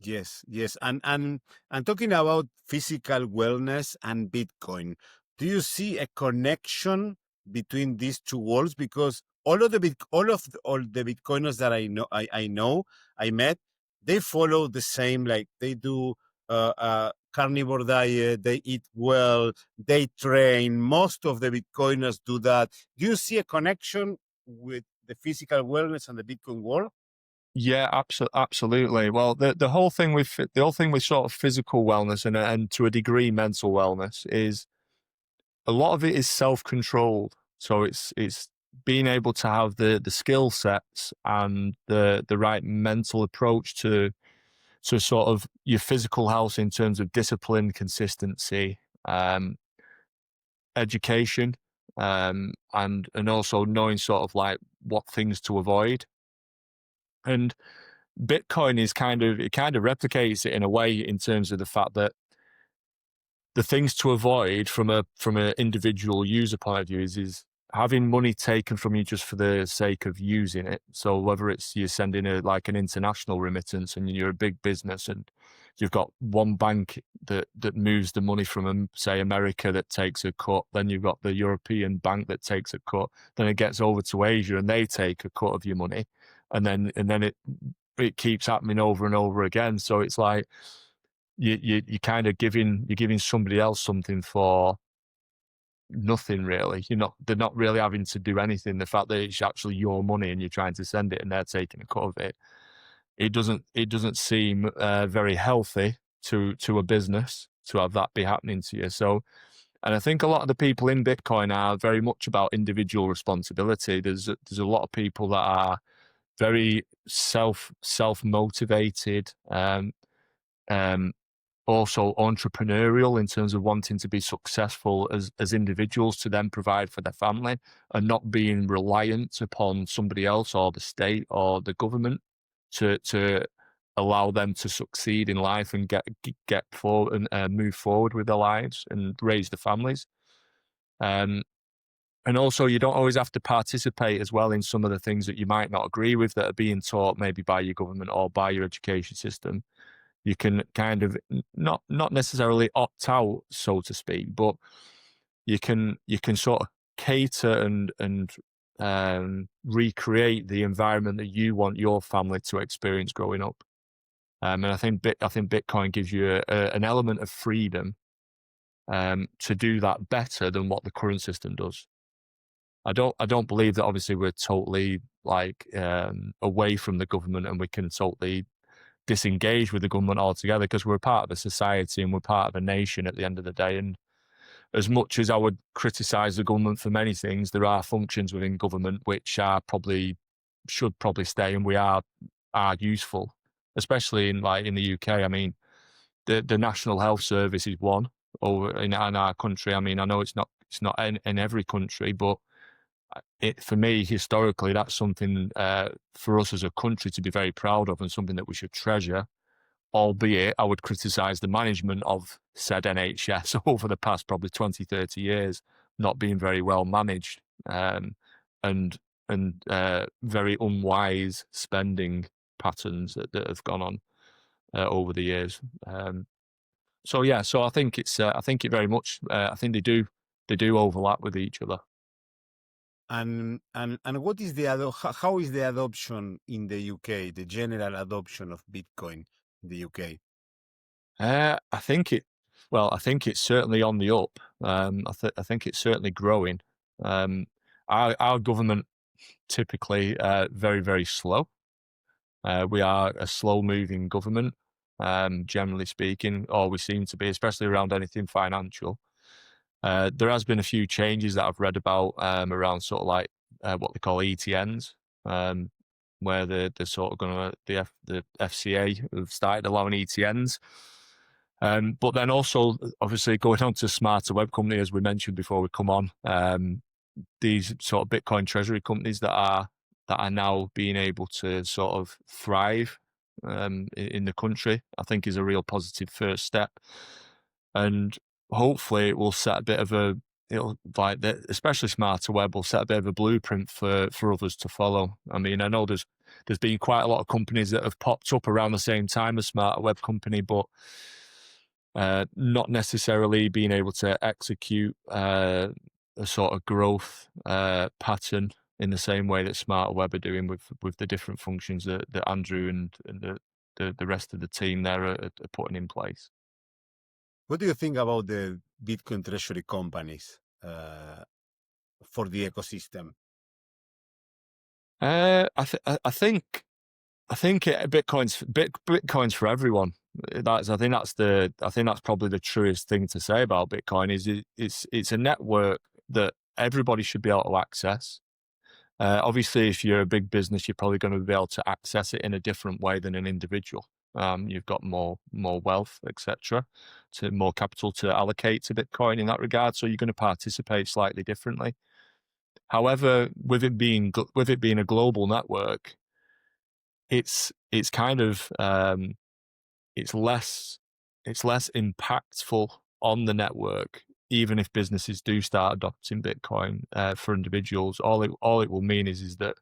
Yes, and talking about physical wellness and Bitcoin, do you see a connection between these two worlds? Because all the Bitcoiners that I met, they follow the same, like they do carnivore diet, they eat well, they train. Most of the Bitcoiners do that. Do you see a connection with the physical wellness and the Bitcoin world? Yeah, absolutely. Well, the whole thing with sort of physical wellness and to a degree mental wellness is a lot of it is self-controlled. So it's being able to have the skill sets and the right mental approach to sort of your physical health in terms of discipline, consistency, education, and also knowing sort of like what things to avoid. And Bitcoin is kind of replicates it in a way in terms of the fact that the things to avoid from an individual user point of view is having money taken from you just for the sake of using it. So whether it's you're sending an international remittance and you're a big business and you've got one bank that moves the money from, say, America that takes a cut. Then you've got the European bank that takes a cut. Then it gets over to Asia and they take a cut of your money, and then it keeps happening over and over again. So it's like you kind of you're giving somebody else something for nothing really. They're not really having to do anything. The fact that it's actually your money and you're trying to send it and they're taking a cut of it, it doesn't seem very healthy to a business to have that be happening to you. So, and I think a lot of the people in Bitcoin are very much about individual responsibility. There's a lot of people that are very self motivated, also entrepreneurial in terms of wanting to be successful as individuals to then provide for their family and not being reliant upon somebody else or the state or the government to allow them to succeed in life and get forward and move forward with their lives and raise the families. And also, you don't always have to participate as well in some of the things that you might not agree with that are being taught maybe by your government or by your education system. You can kind of not necessarily opt out, so to speak, but you can sort of cater and recreate the environment that you want your family to experience growing up. And I think Bitcoin gives you an element of freedom to do that better than what the current system does. I don't believe that obviously we're totally like away from the government and we can totally disengage with the government altogether, because we're part of a society and we're part of a nation at the end of the day. And as much as I would criticize the government for many things, there are functions within government which should probably stay and are useful, especially in the UK. I mean, the National Health Service is one over in our country. I mean, I know it's not in every country, but for me, historically, that's something for us as a country to be very proud of and something that we should treasure, albeit I would criticize the management of said NHS over the past probably 20, 30 years, not being very well managed and very unwise spending patterns that have gone on over the years. So I think I think it very much, I think they do overlap with each other. And what is how is the adoption in the UK, the general adoption of Bitcoin in the UK? I think it's certainly on the up. I think it's certainly growing. Our government typically very, very slow. We are a slow-moving government, generally speaking, or we seem to be, especially around anything financial. There has been a few changes that I've read about around sort of like what they call ETNs, where they're sort of going to the FCA have started allowing ETNs. But then also, obviously, going on to smarter web company, as we mentioned before we come on, these sort of Bitcoin Treasury companies that are now being able to sort of thrive in the country, I think is a real positive first step. And hopefully it will set a bit of especially smarter web will set a bit of a blueprint for others to follow. I mean, I know there's been quite a lot of companies that have popped up around the same time as smarter web company, but not necessarily being able to execute a sort of growth pattern in the same way that smarter web are doing with the different functions that Andrew and the rest of the team there are putting in place. What do you think about the Bitcoin Treasury companies for the ecosystem? I think Bitcoin's for everyone. I think that's probably the truest thing to say about Bitcoin is it's a network that everybody should be able to access. Obviously, if you're a big business, you're probably going to be able to access it in a different way than an individual. You've got more wealth, etc., to more capital to allocate to Bitcoin in that regard. So you're going to participate slightly differently. However, with it being a global network, it's kind of it's less impactful on the network. Even if businesses do start adopting Bitcoin for individuals, all it will mean is that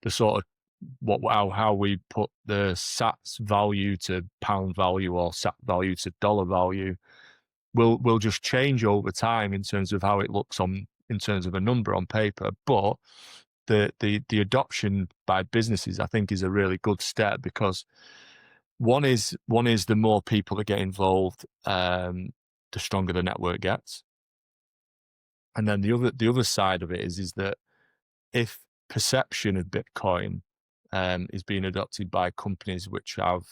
the sort of how we put the Sats value to pound value or Sat value to dollar value will just change over time in terms of how it looks in terms of a number on paper. But the adoption by businesses, I think, is a really good step, because one is the more people that get involved, the stronger the network gets. And then the other side of it is that if perception of Bitcoin is being adopted by companies which have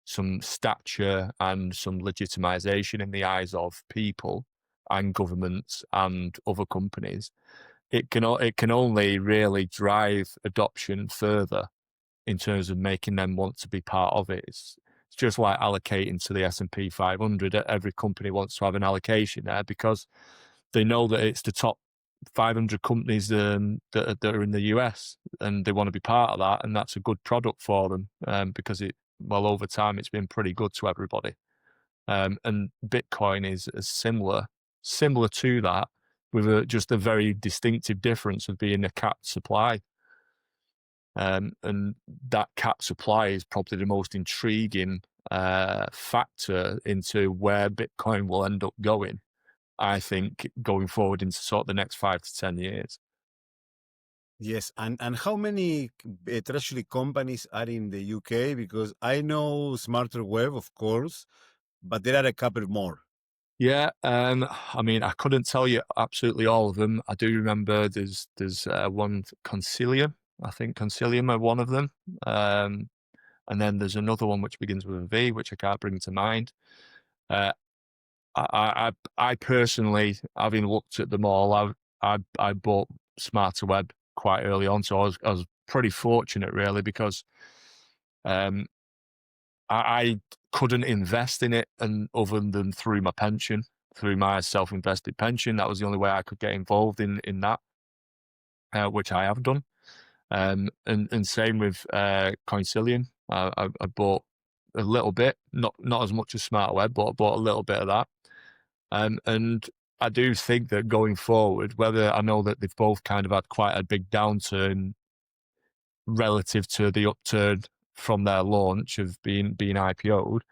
some stature and some legitimization in the eyes of people and governments and other companies, it can only really drive adoption further in terms of making them want to be part of it. It's just like allocating to the S&P 500. Every company wants to have an allocation there because they know that it's the top 500 companies that are in the US, and they want to be part of that, and that's a good product for them, because over time it's been pretty good to everybody. And Bitcoin is similar to that, with just a very distinctive difference of being a capped supply. And that capped supply is probably the most intriguing factor into where Bitcoin will end up going, I think, going forward into sort of the next 5 to 10 years. Yes, and how many treasury companies are in the UK? Because I know Smarter Web, of course, but there are a couple more. Yeah, I mean, I couldn't tell you absolutely all of them. I do remember there's one, Concilium. I think Concilium are one of them. And then there's another one which begins with a V, which I can't bring to mind. I personally, having looked at them all, I bought Smarter Web quite early on, so I was pretty fortunate, really, because I couldn't invest in it, and other than through my pension, through my self-invested pension. That was the only way I could get involved in that, which I have done. And same with Coincillion. I bought a little bit, not as much as SmartWeb, but I bought a little bit of that. And I do think that going forward, whether I know that they've both kind of had quite a big downturn relative to the upturn from their launch of being IPO'd,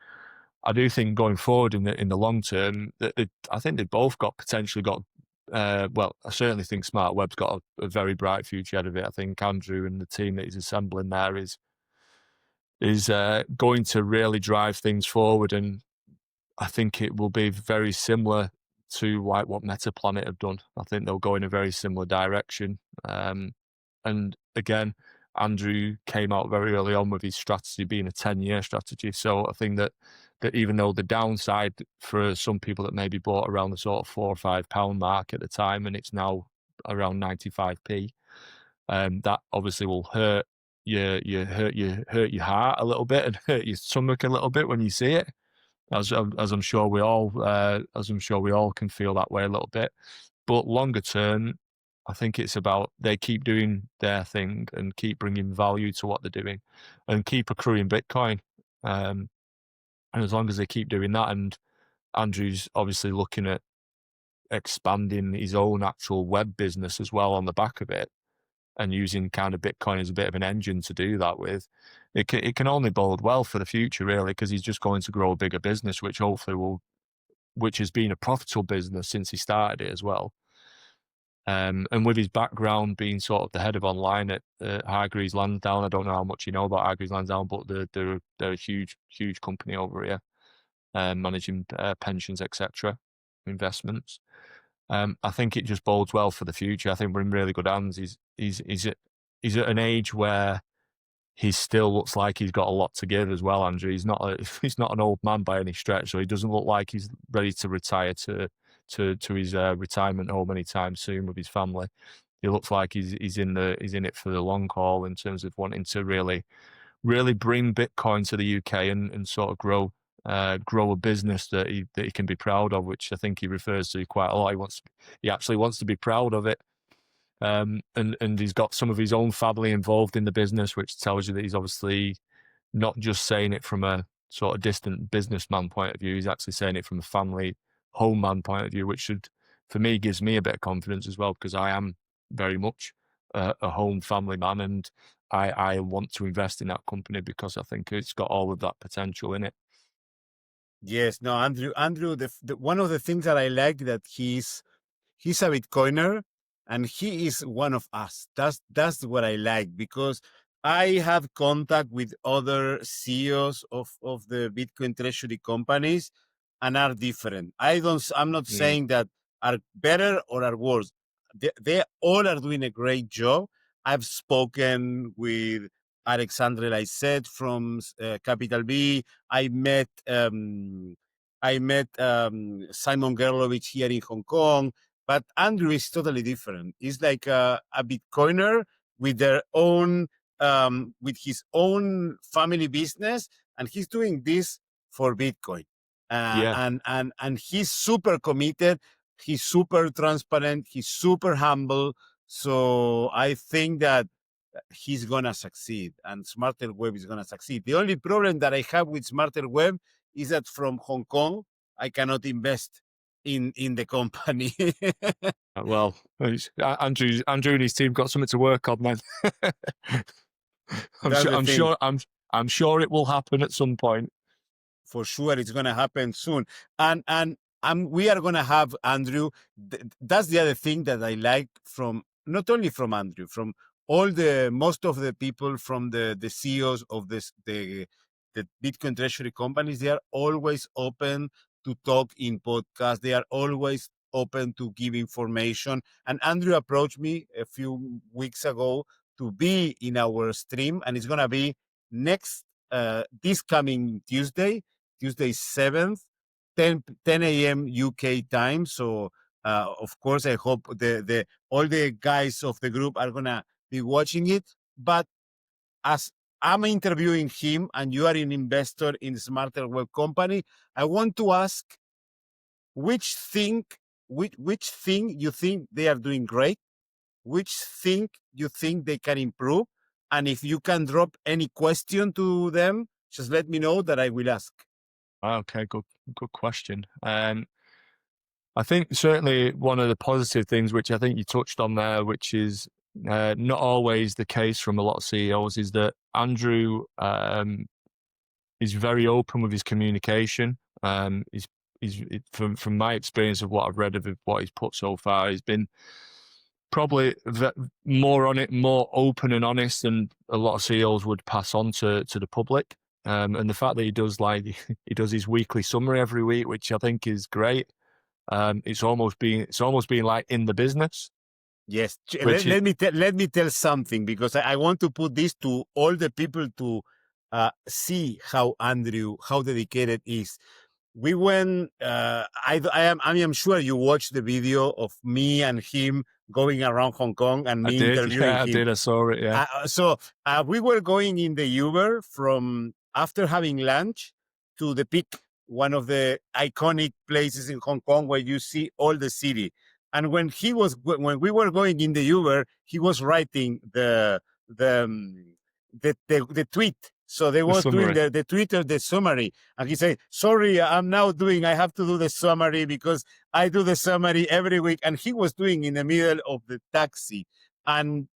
I do think going forward in the long term, that I think they've both potentially got. Well, I certainly think SmartWeb's got a very bright future ahead of it. I think Andrew and the team that he's assembling there is going to really drive things forward, and I think it will be very similar to like what Metaplanet have done. I think they'll go in a very similar direction. And again, Andrew came out very early on with his strategy being a 10-year strategy. So I think that even though the downside for some people that maybe bought around the sort of £4 or £5 mark at the time, and it's now around 95p, that obviously will hurt your heart a little bit and hurt your stomach a little bit when you see it. As I'm sure we all can feel that way a little bit. But longer term, I think it's about they keep doing their thing and keep bringing value to what they're doing, and keep accruing Bitcoin. And as long as they keep doing that, and Andrew's obviously looking at expanding his own actual web business as well on the back of it, and using kind of Bitcoin as a bit of an engine to do that with, it can only bode well for the future, really, because he's just going to grow a bigger business, which hopefully which has been a profitable business since he started it as well. And with his background being sort of the head of online at Hargreaves Lansdown, I don't know how much you know about Hargreaves Lansdown, but they're a huge company over here, managing pensions, etc., investments. I think it just bodes well for the future. I think we're in really good hands. He's at an age where he still looks like he's got a lot to give as well, Andrew. He's not an old man by any stretch, so he doesn't look like he's ready to retire to his retirement home anytime soon with his family. He looks like he's in it for the long haul in terms of wanting to really bring Bitcoin to the UK and sort of grow a business that he can be proud of, which I think he refers to quite a lot. He actually wants to be proud of it. And he's got some of his own family involved in the business, which tells you that he's obviously not just saying it from a sort of distant businessman point of view. He's actually saying it from a family home man point of view, which for me, gives me a bit of confidence as well, because I am very much a home family man, and I want to invest in that company because I think it's got all of that potential in it. Yes, no, Andrew, the one of the things that I like that he's a Bitcoiner, and he is one of us. That's what I like, because I have contact with other CEOs of the Bitcoin treasury companies, and are different. I'm not Mm. saying that are better or are worse. They all are doing a great job. I've spoken with Alexandre Lysette from Capital B. I met Simon Gerlovich here in Hong Kong. But Andrew is totally different. He's like a Bitcoiner with their own, with his own family business, and he's doing this for Bitcoin. Yeah. And he's super committed. He's super transparent. He's super humble. So I think that he's gonna succeed, and Smarter Web is gonna succeed. The only problem that I have with Smarter Web is that from Hong Kong I cannot invest in the company. Well, Andrew and his team got something to work on, man. That's the thing. I'm sure it will happen at some point. For sure, it's gonna happen soon, and we are gonna have Andrew. That's the other thing that I like from, not only from Andrew, from most of the people, from the CEOs of the Bitcoin treasury companies. They are always open to talk in podcasts. They are always open to give information. And Andrew approached me a few weeks ago to be in our stream, and it's gonna be next this coming Tuesday 7th, 10 a.m. UK time. So of course, I hope the all the guys of the group are gonna be watching it. But as I'm interviewing him, and you are an investor in Smarter Web Company, I want to ask which thing you think they are doing great, which thing you think they can improve, and if you can drop any question to them, just let me know that I will ask. Okay, good question. I think certainly one of the positive things, which I think you touched on there, which is not always the case from a lot of CEOs, is that Andrew is very open with his communication. He's from my experience of what I've read of what he's put so far, he's been probably more open and honest than a lot of CEOs would pass on to the public. And the fact that he does his weekly summary every week, which I think is great. It's almost being like in the business. Yes, let me tell something, because I want to put this to all the people to see how dedicated is. We went. I am sure you watched the video of me and him going around Hong Kong and me interviewing him. I did. I saw it. Yeah. So we were going in the Uber from after having lunch to the Peak, one of the iconic places in Hong Kong where you see all the city. And when we were going in the Uber, he was writing the tweet. So they was doing the Twitter, the summary. And he said, sorry, I have to do the summary because I do the summary every week. And he was doing in the middle of the taxi. And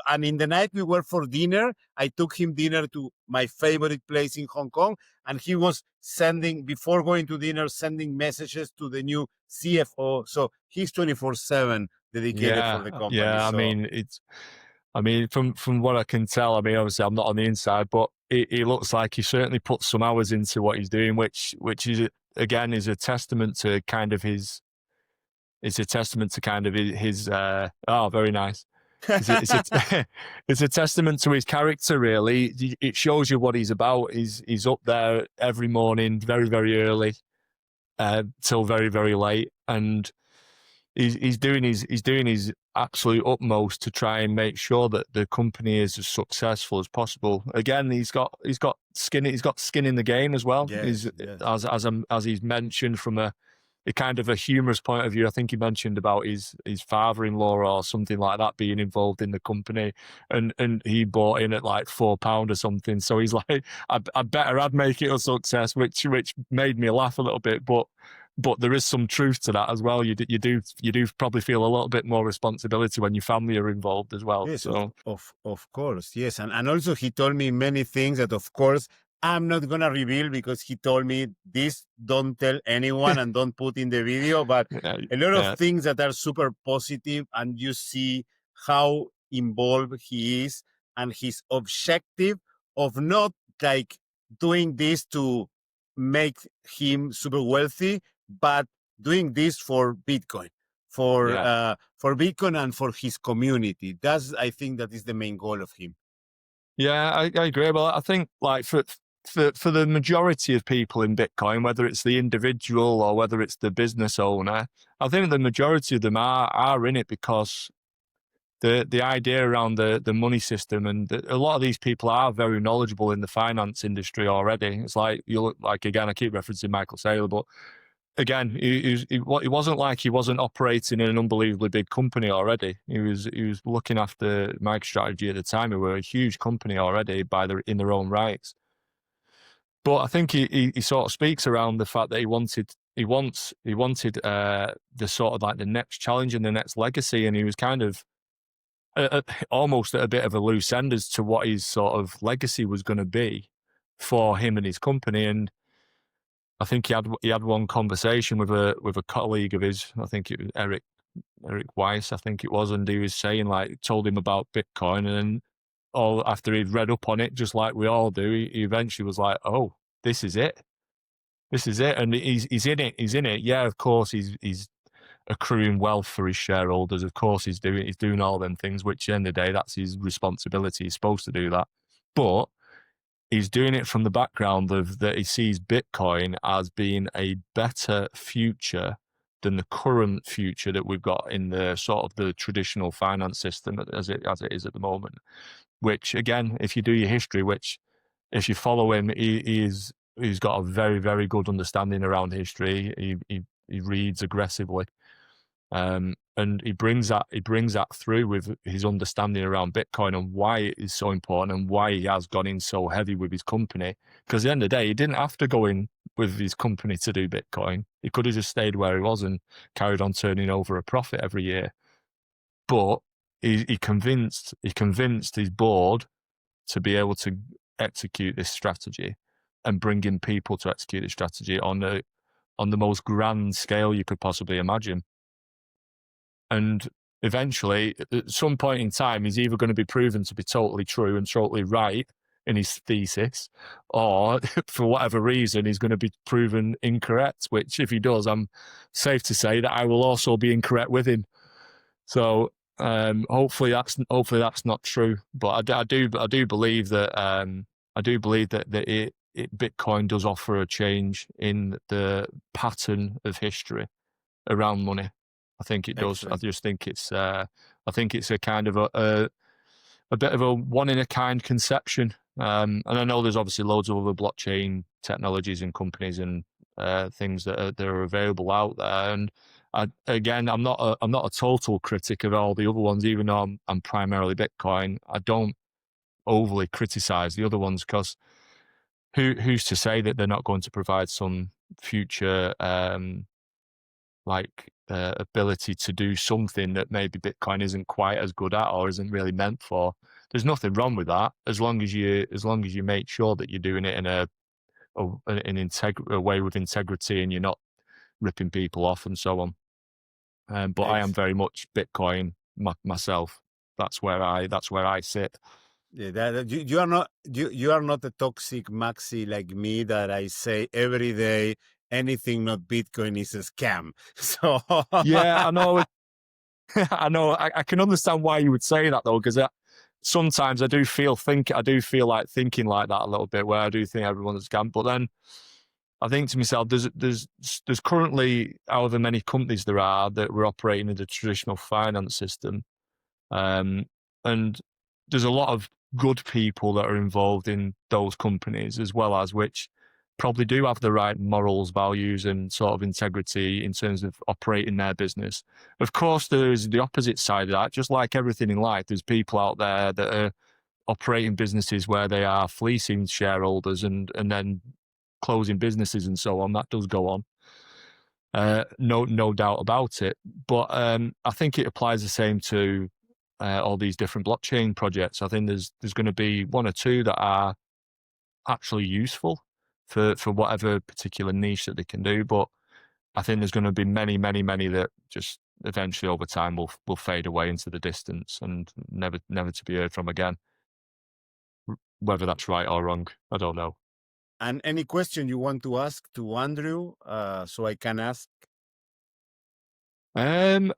and in the night we were for dinner. I took him dinner to my favorite place in Hong Kong. And he was before going to dinner, sending messages to the new CFO. So he's 24/7 dedicated for the company. Yeah, so. I mean, from what I can tell, I mean, obviously I'm not on the inside, but it looks like he certainly put some hours into what he's doing, which is again is a testament to kind of his. It's a testament to kind of his. Oh, very nice. It's a testament to his character, really. It shows you what he's about. He's up there every morning, very very early, till very very late, and he's doing his absolute utmost to try and make sure that the company is as successful as possible. Again, he's got skin in the game as well. Yes. As he's mentioned from a kind of a humorous point of view. I think he mentioned about his father-in-law or something like that being involved in the company, and he bought in at like £4 or something. So he's like, I better I'd make it a success, which made me laugh a little bit. But but there is some truth to that as well. You do probably feel a little bit more responsibility when your family are involved as well. Yes, So of course, yes, and also he told me many things that, of course, I'm not gonna reveal because he told me this. Don't tell anyone and don't put in the video. But yeah, a lot of yeah, things that are super positive, and you see how involved he is and his objective of not like doing this to make him super wealthy, but doing this for Bitcoin yeah. for Bitcoin and for his community. That's, I think, that is the main goal of him. Yeah, I agree. But I think like for the majority of people in Bitcoin, whether it's the individual or whether it's the business owner, I think the majority of them are in it because the idea around the money system, and a lot of these people are very knowledgeable in the finance industry already. It's like, you look like, again, I keep referencing Michael Saylor, but again, it wasn't like he wasn't operating in an unbelievably big company already. He was looking after MicroStrategy at the time, who were a huge company already in their own rights. But I think he sort of speaks around the fact that he wanted the sort of like the next challenge and the next legacy, and he was kind of almost at a bit of a loose end as to what his sort of legacy was going to be for him and his company. And I think he had one conversation with a colleague of his. I think it was Eric Weiss, I think it was, and he was saying, like, told him about Bitcoin, and then all after he'd read up on it, just like we all do, he eventually was like, "Oh, this is it, and he's in it. He's in it. Yeah, of course, he's accruing wealth for his shareholders. Of course, he's doing all them things. Which, at the end of the day, that's his responsibility. He's supposed to do that, but." He's doing it from the background of that he sees Bitcoin as being a better future than the current future that we've got in the sort of the traditional finance system as it is at the moment. Which, again, if you do your history, which if you follow him, he's got a very, very good understanding around history. He reads aggressively. And he brings that through with his understanding around Bitcoin and why it is so important and why he has gone in so heavy with his company. Because at the end of the day, he didn't have to go in with his company to do Bitcoin. He could have just stayed where he was and carried on turning over a profit every year. But he convinced his board to be able to execute this strategy and bring in people to execute this strategy on the most grand scale you could possibly imagine. And eventually, at some point in time, he's either going to be proven to be totally true and totally right in his thesis, or for whatever reason, he's going to be proven incorrect, which if he does, I'm safe to say that I will also be incorrect with him. So hopefully that's not true. But I do believe that Bitcoin does offer a change in the pattern of history around money. I think it does. Excellent. I just think it's a kind of a bit of a one in a kind conception. And I know there's obviously loads of other blockchain technologies and companies and things that are available out there. And I'm not a total critic of all the other ones, even though I'm primarily Bitcoin. I don't overly criticize the other ones because who's to say that they're not going to provide some future ability to do something that maybe Bitcoin isn't quite as good at or isn't really meant for. There's nothing wrong with that as long as you make sure that you're doing it in a way with integrity and you're not ripping people off and so on. But I am very much Bitcoin myself. That's where I sit. Yeah, you are not a toxic maxi like me that I say every day anything not Bitcoin is a scam. So Yeah, I know. I know. I can understand why you would say that though, because sometimes I do feel like thinking like that a little bit, where I do think everyone's a scam. But then I think to myself, there's currently however many companies there are that were operating in the traditional finance system, and there's a lot of good people that are involved in those companies as well, as which probably do have the right morals, values, and sort of integrity in terms of operating their business. Of course, there's the opposite side of that. Just like everything in life, there's people out there that are operating businesses where they are fleecing shareholders and then closing businesses and so on. That does go on. No doubt about it. But I think it applies the same to all these different blockchain projects. I think there's going to be one or two that are actually useful for whatever particular niche that they can do. But I think there's going to be many that just eventually over time will fade away into the distance and never to be heard from again. Whether that's right or wrong, I don't know. And any question you want to ask to Andrew, so I can ask? I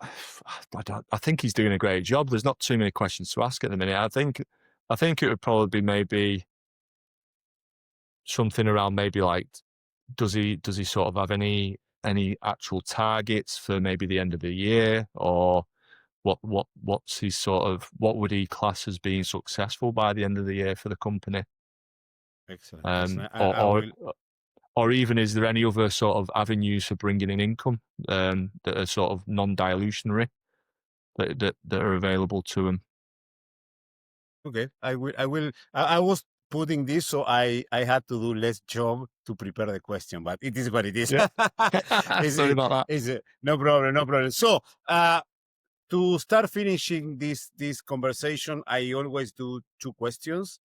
think he's doing a great job. There's not too many questions to ask at the minute. I think it would probably be maybe something around maybe like, does he sort of have any actual targets for maybe the end of the year, or what's his sort of, what would he class as being successful by the end of the year for the company? Excellent. Excellent. Or even, is there any other sort of avenues for bringing in income that are sort of non-dilutionary that are available to him? Okay, I will. I was putting this, so I had to do less job to prepare the question, but it is what it is. Yeah. Sorry about that. No problem, no problem. So, to start finishing this conversation, I always do two questions.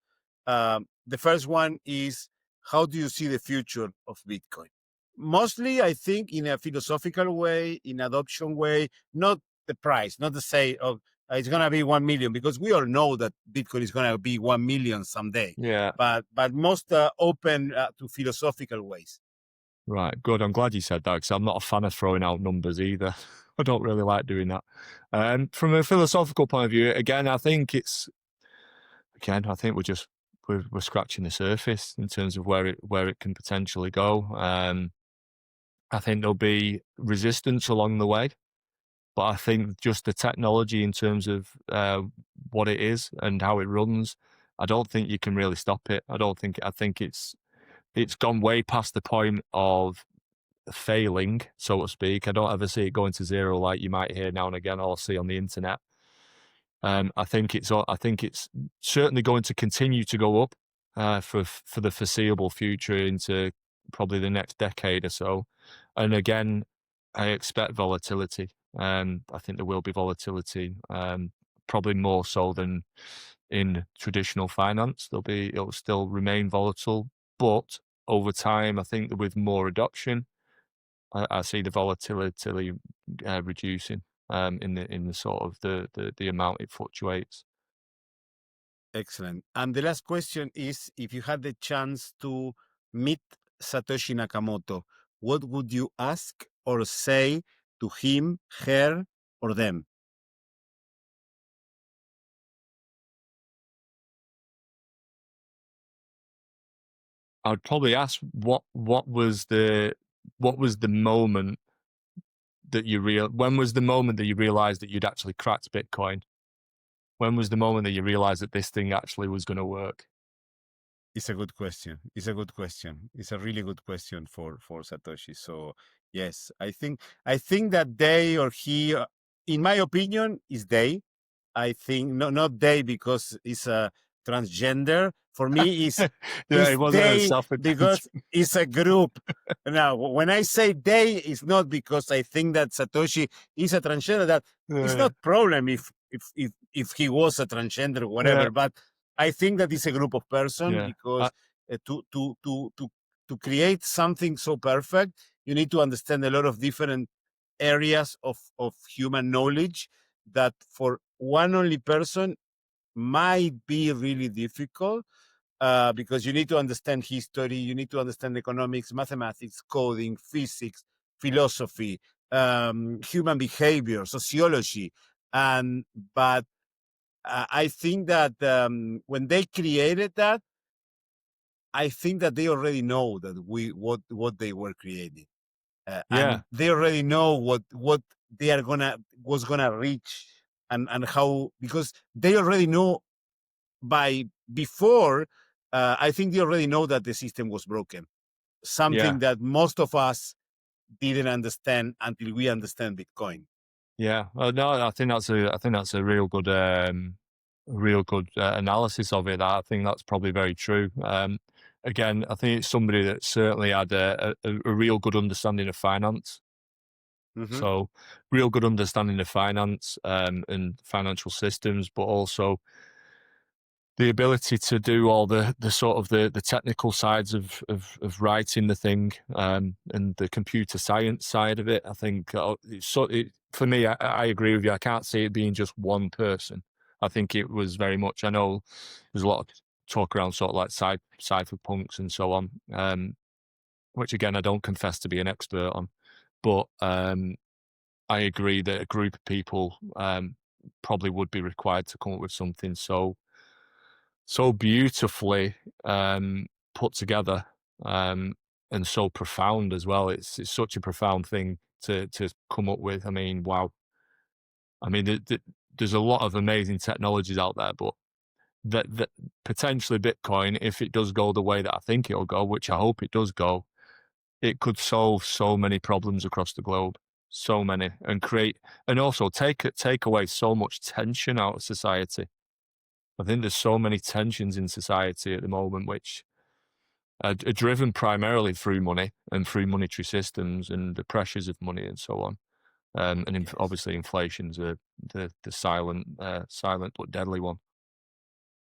The first one is, how do you see the future of Bitcoin? Mostly, I think, in a philosophical way, in adoption way, not the price, not to say, oh, it's going to be 1 million, because we all know that Bitcoin is going to be 1 million someday. Yeah. But most open to philosophical ways. Right, good. I'm glad you said that, because I'm not a fan of throwing out numbers either. I don't really like doing that. From a philosophical point of view, again, I think we're scratching the surface in terms of where it can potentially go. I think there'll be resistance along the way, but I think just the technology in terms of what it is and how it runs, I don't think you can really stop it. I think it's gone way past the point of failing, so to speak. I don't ever see it going to zero like you might hear now and again or see on the internet. I think it's certainly going to continue to go up for the foreseeable future into probably the next decade or so. And again, I expect volatility. I think there will be volatility, probably more so than in traditional finance. It'll still remain volatile, but over time, I think that with more adoption, I see the volatility reducing in the sort of the amount it fluctuates. Excellent. And the last question is, if you had the chance to meet Satoshi Nakamoto, what would you ask or say to him, her, or them? I'd probably ask what was the moment that when was the moment that you realized that you'd actually cracked Bitcoin? When was the moment that you realized that this thing actually was going to work? It's a good question. It's a good question. It's a really good question for Satoshi. So yes, I think that they or he, in my opinion, is they. I think not they because it's a transgender. For me, Yeah, it wasn't a they self because it's a group. Now, when I say they, it's not because I think that Satoshi is a transgender. That it's not problem if he was a transgender or whatever. Yeah. But I think that it's a group of person Yeah. because to create something so perfect, you need to understand a lot of different areas of human knowledge that for one only person might be really difficult because you need to understand history, you need to understand economics, mathematics, coding, physics, philosophy, human behavior, sociology, but I think that when they created that, I think that they already know that what they were creating. And they already know what they are was gonna reach and how, because they already know before. I think they already know that the system was broken. Something that most of us didn't understand until we understand Bitcoin. Yeah, no, I think that's a real good analysis of it. I think that's probably very true. Again, I think it's somebody that certainly had a real good understanding of finance. Mhm. So real good understanding of finance and financial systems, but also the ability to do all the sort of the technical sides of writing the thing, and the computer science side of it. I think for me, I agree with you. I can't see it being just one person. I think it was very much. I know there's a lot of talk around sort of like cypherpunks and so on, which again I don't confess to be an expert on, but I agree that a group of people probably would be required to come up with something so beautifully put together, and so profound as well. It's such a profound thing to come up with. I mean, wow. I mean, there's a lot of amazing technologies out there, but that potentially Bitcoin, if it does go the way that I think it'll go, which I hope it does go, it could solve so many problems across the globe, so many, and also take away so much tension out of society. I think there's so many tensions in society at the moment, which are driven primarily through money and through monetary systems and the pressures of money and so on. Yes. Obviously, inflation's the silent but deadly one.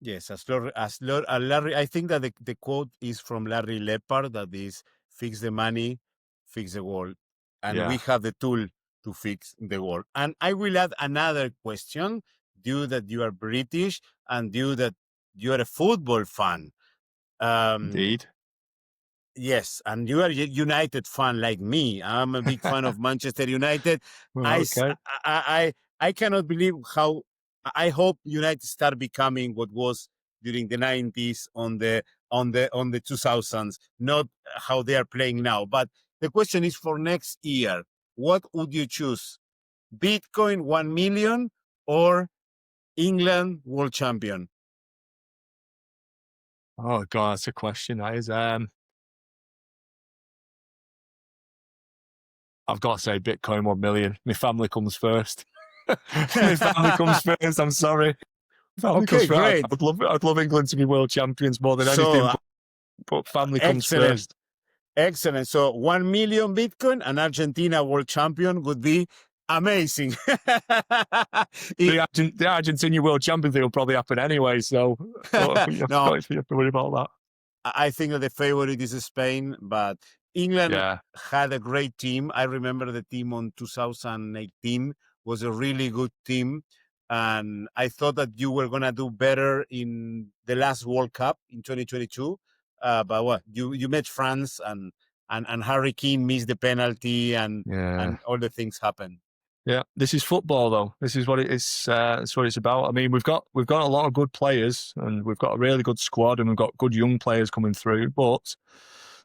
Yes, Larry, I think that the quote is from Larry Lepard that is fix the money, fix the world. And we Yeah, have the tool to fix the world. And I will add another question due that you are British and due that you are a football fan. Um, indeed. Yes, and you are a United fan like me. I'm a big fan of Manchester United. Well, I, s- okay. I cannot believe how I hope United start becoming what was during the 90s on the 2000s, not how they are playing now. But the question is for next year, what would you choose? Bitcoin 1 million or England world champion? Oh god, that's a question. That is. I've got to say, Bitcoin 1 million. My family comes first. My family comes first. I'm sorry. Family comes Okay, first. great. I'd love England to be world champions more than So anything, but family comes excellent. first. Excellent. So 1 million Bitcoin and Argentina world champion would be amazing. It- The Argentina world champions thing will probably happen anyway, so you no, don't have to worry about that. I think that the favorite is Spain, but England Yeah, had a great team. I remember the team on 2018 was a really good team. And I thought that you were going to do better in the last World Cup in 2022. But what you met France and Harry Kane missed the penalty yeah. and all the things happened. Yeah, this is football, though. This is what it is. That's what it's about. I mean, we've got a lot of good players, and we've got a really good squad, and we've got good young players coming through. But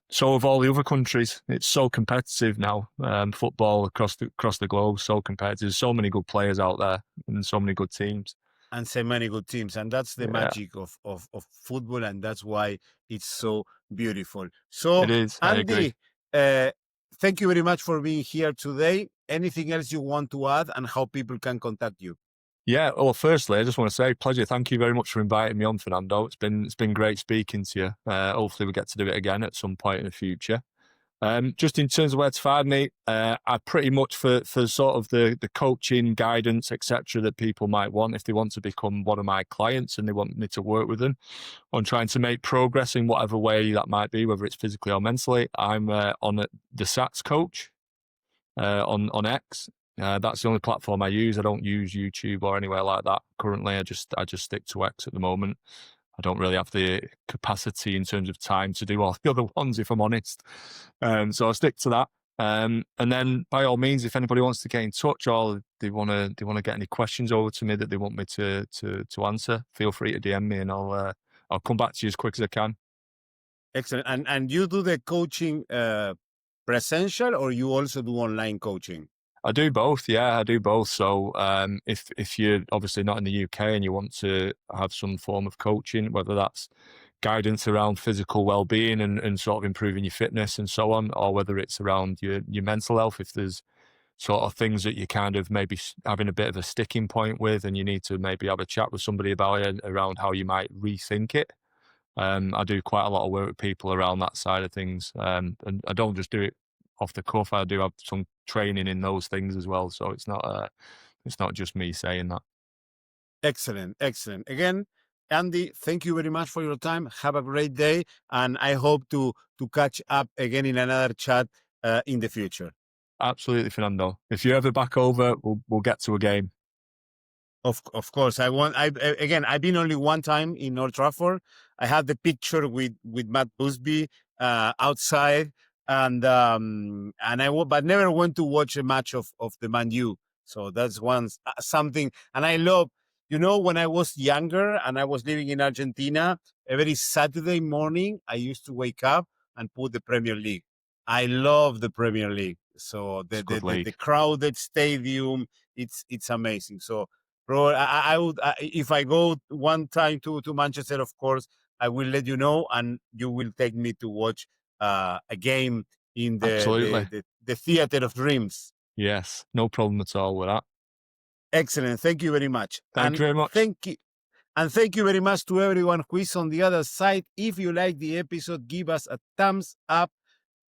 so have all the other countries. It's so competitive now. Football across the globe, so competitive. There's so many good players out there, and so many good teams. And so many good teams. And that's the Yeah, magic of football. And that's why it's so beautiful. it So, is. I agree. Andy, thank you very much for being here today. Anything else you want to add and how people can contact you? Yeah. Well, firstly, I just want to say pleasure. Thank you very much for inviting me on, Fernando. It's been great speaking to you. Hopefully, we get to do it again at some point in the future. Just in terms of where to find me, I pretty much for sort of the coaching, guidance, etc. that people might want if they want to become one of my clients and they want me to work with them on trying to make progress in whatever way that might be, whether it's physically or mentally. I'm on the Sats Coach on X. That's the only platform I use. I don't use YouTube or anywhere like that currently. I just stick to X at the moment. I don't really have the capacity in terms of time to do all the other ones, if I'm honest. So I stick to that. And then, by all means, if anybody wants to get in touch or they want to get any questions over to me that they want me to answer, feel free to DM me, and I'll come back to you as quick as I can. Excellent. And you do the coaching presential or you also do online coaching? I do both. Yeah, I do both. So if you're obviously not in the UK and you want to have some form of coaching, whether that's guidance around physical well-being and sort of improving your fitness and so on, or whether it's around your mental health, if there's sort of things that you kind of maybe having a bit of a sticking point with and you need to maybe have a chat with somebody about it around how you might rethink it. I do quite a lot of work with people around that side of things. And I don't just do it off the cuff. I do have some training in those things as well. So it's not just me saying that. Excellent. Again, Andy, thank you very much for your time. Have a great day, and I hope to catch up again in another chat in the future. Absolutely, Fernando. If you're ever back over, we'll get to a game. Of course, I've been only one time in Old Trafford. I have the picture with Matt Busby outside, and but never went to watch a match of the Man U. So that's something. And I love, when I was younger and I was living in Argentina, every Saturday morning I used to wake up and put the Premier League. I love the Premier League. So the crowded stadium, it's amazing. So, bro, I would, if I go one time to Manchester, of course, I will let you know, and you will take me to watch a game in the Theater of Dreams. Yes, no problem at all with that. Excellent. Thank you very much. Thank you very much. Thank you very much to everyone who is on the other side. If you like the episode, give us a thumbs up,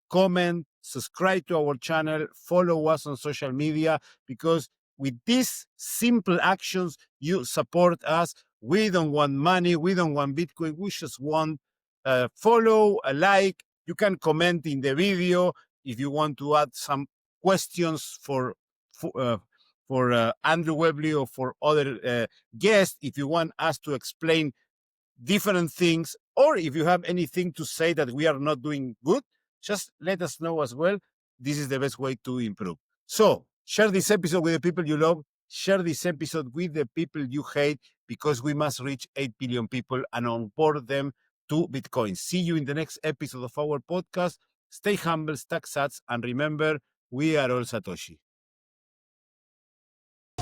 comment, subscribe to our channel, follow us on social media, because with these simple actions, you support us. We don't want money. We don't want Bitcoin. We just want follow, a like. You can comment in the video if you want to add some questions for Andrew Webley or for other guests. If you want us to explain different things, or if you have anything to say that we are not doing good, just let us know as well. This is the best way to improve. So share this episode with the people you love. Share this episode with the people you hate, because we must reach 8 billion people and onboard them to Bitcoin. See you in the next episode of our podcast. Stay humble, stack sats, and remember, we are all Satoshi.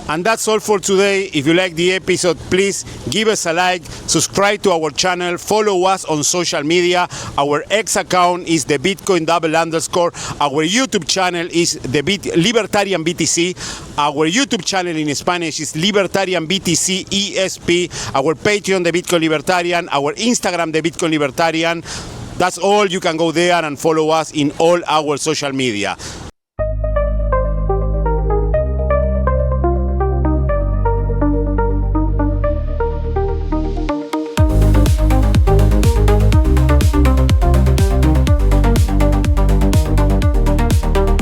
And that's all for today. If you like the episode, please give us a like, subscribe to our channel, follow us on social media. Our X account is the Bitcoin _. Our YouTube channel is the Libertarian BTC. Our YouTube channel in Spanish is Libertarian BTC ESP. Our Patreon, the Bitcoin Libertarian. Our Instagram, the Bitcoin Libertarian. That's all. You can go there and follow us in all our social media.